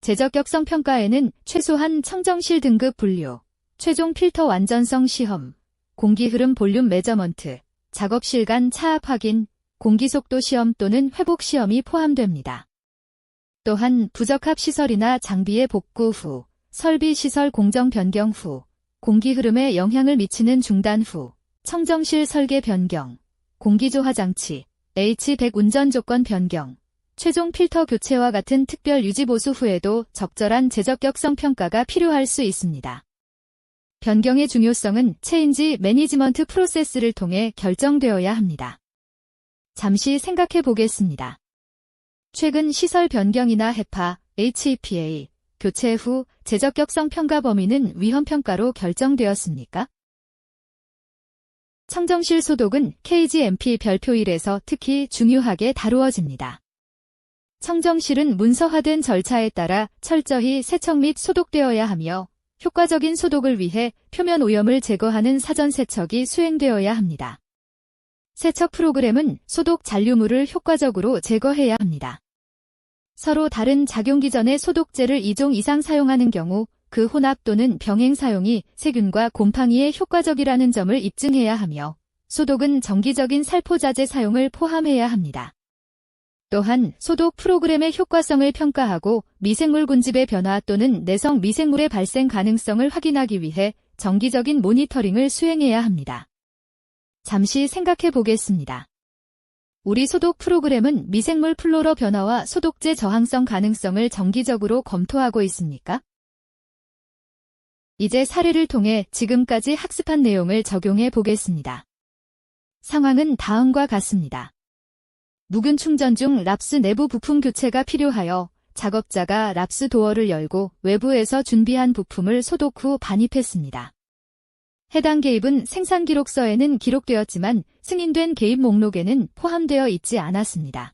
제적격성 평가에는 최소한 청정실 등급 분류, 최종 필터 완전성 시험, 공기흐름 볼륨 메저먼트, 작업실 간 차압 확인, 공기속도 시험 또는 회복 시험이 포함됩니다. 또한 부적합 시설이나 장비의 복구 후, 설비 시설 공정 변경 후, 공기흐름에 영향을 미치는 중단 후, 청정실 설계 변경, 공기조화 장치, H100 운전 조건 변경, 최종 필터 교체와 같은 특별 유지 보수 후에도 적절한 재적격성 평가가 필요할 수 있습니다. 변경의 중요성은 체인지 매니지먼트 프로세스를 통해 결정되어야 합니다. 잠시 생각해 보겠습니다. 최근 시설 변경이나 해파, HEPA, 교체 후 재적격성 평가 범위는 위험평가로 결정되었습니까? 청정실 소독은 KGMP 별표 1에서 특히 중요하게 다루어집니다. 청정실은 문서화된 절차에 따라 철저히 세척 및 소독되어야 하며 효과적인 소독을 위해 표면 오염을 제거하는 사전 세척이 수행되어야 합니다. 세척 프로그램은 소독 잔류물을 효과적으로 제거해야 합니다. 서로 다른 작용 기전의 소독제를 2종 이상 사용하는 경우 그 혼합 또는 병행 사용이 세균과 곰팡이에 효과적이라는 점을 입증해야 하며 소독은 정기적인 살포자재 사용을 포함해야 합니다. 또한 소독 프로그램의 효과성을 평가하고 미생물 군집의 변화 또는 내성 미생물의 발생 가능성을 확인하기 위해 정기적인 모니터링을 수행해야 합니다. 잠시 생각해 보겠습니다. 우리 소독 프로그램은 미생물 플로러 변화와 소독제 저항성 가능성을 정기적으로 검토하고 있습니까? 이제 사례를 통해 지금까지 학습한 내용을 적용해 보겠습니다. 상황은 다음과 같습니다. 묵은 충전 중 랍스 내부 부품 교체가 필요하여 작업자가 랍스 도어를 열고 외부에서 준비한 부품을 소독 후 반입했습니다. 해당 개입은 생산 기록서에는 기록되었지만 승인된 개입 목록에는 포함되어 있지 않았습니다.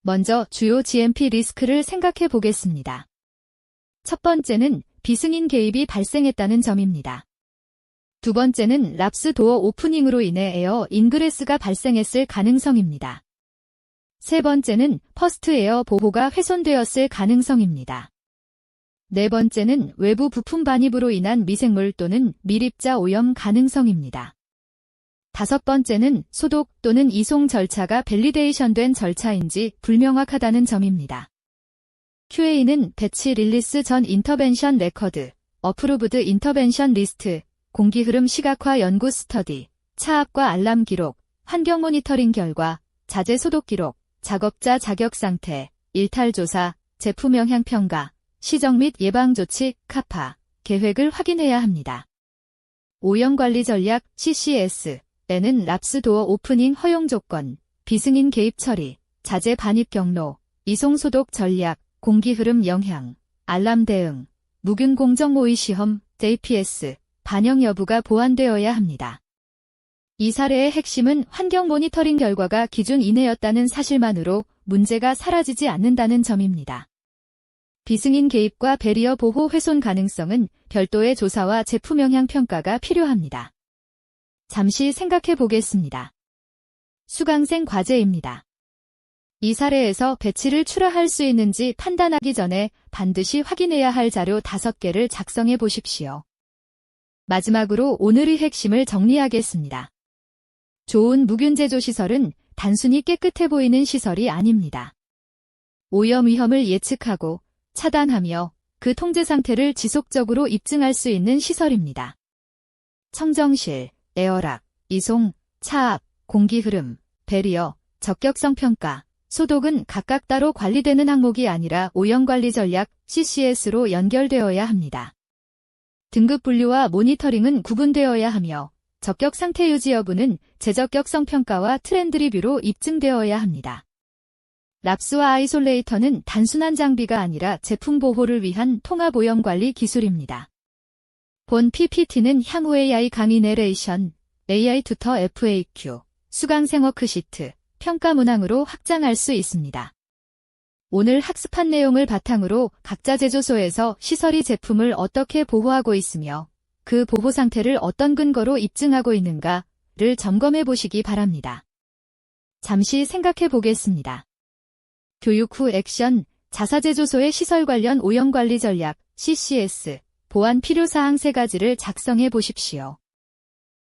먼저 주요 GMP 리스크를 생각해 보겠습니다. 첫 번째는 비승인 개입이 발생했다는 점입니다. 두 번째는 랍스 도어 오프닝으로 인해 에어 인그레스가 발생했을 가능성입니다. 세 번째는 퍼스트 에어 보호가 훼손되었을 가능성입니다. 네 번째는 외부 부품 반입으로 인한 미생물 또는 밀입자 오염 가능성입니다. 다섯 번째는 소독 또는 이송 절차가 밸리데이션된 절차인지 불명확하다는 점입니다. QA는 배치 릴리스 전 인터벤션 레커드, 어프루브드 인터벤션 리스트, 공기흐름 시각화 연구 스터디, 차압과 알람 기록, 환경 모니터링 결과, 자재 소독 기록, 작업자 자격 상태, 일탈 조사, 제품 영향 평가, 시정 및 예방 조치, 카파, 계획을 확인해야 합니다. 오염 관리 전략, CCS에는 랍스 도어 오프닝 허용 조건, 비승인 개입 처리, 자재 반입 경로, 이송 소독 전략, 공기 흐름 영향, 알람 대응, 무균 공정 모의 시험, JPS, 반영 여부가 보완되어야 합니다. 이 사례의 핵심은 환경 모니터링 결과가 기준 이내였다는 사실만으로 문제가 사라지지 않는다는 점입니다. 비승인 개입과 배리어 보호 훼손 가능성은 별도의 조사와 제품 영향 평가가 필요합니다. 잠시 생각해 보겠습니다. 수강생 과제입니다. 이 사례에서 배치를 출하할 수 있는지 판단하기 전에 반드시 확인해야 할 자료 5개를 작성해 보십시오. 마지막으로 오늘의 핵심을 정리하겠습니다. 좋은 무균 제조 시설은 단순히 깨끗해 보이는 시설이 아닙니다. 오염 위험을 예측하고 차단하며 그 통제 상태를 지속적으로 입증할 수 있는 시설입니다. 청정실, 에어락, 이송, 차압, 공기 흐름, 배리어, 적격성 평가, 소독은 각각 따로 관리되는 항목이 아니라 오염관리 전략 CCS로 연결되어야 합니다. 등급 분류와 모니터링은 구분되어야 하며 적격 상태 유지 여부는 재적격성 평가와 트렌드 리뷰로 입증되어야 합니다. 랍스와 아이솔레이터는 단순한 장비가 아니라 제품 보호를 위한 통합 오염 관리 기술입니다. 본 PPT는 향후 AI 강의 내레이션, AI 튜터 FAQ, 수강생 워크시트, 평가 문항으로 확장할 수 있습니다. 오늘 학습한 내용을 바탕으로 각자 제조소에서 시설이 제품을 어떻게 보호하고 있으며 그 보호 상태를 어떤 근거로 입증하고 있는가를 점검해 보시기 바랍니다. 잠시 생각해 보겠습니다. 교육 후 액션, 자사제조소의 시설 관련 오염관리 전략, CCS, 보안 필요사항 3가지를 작성해 보십시오.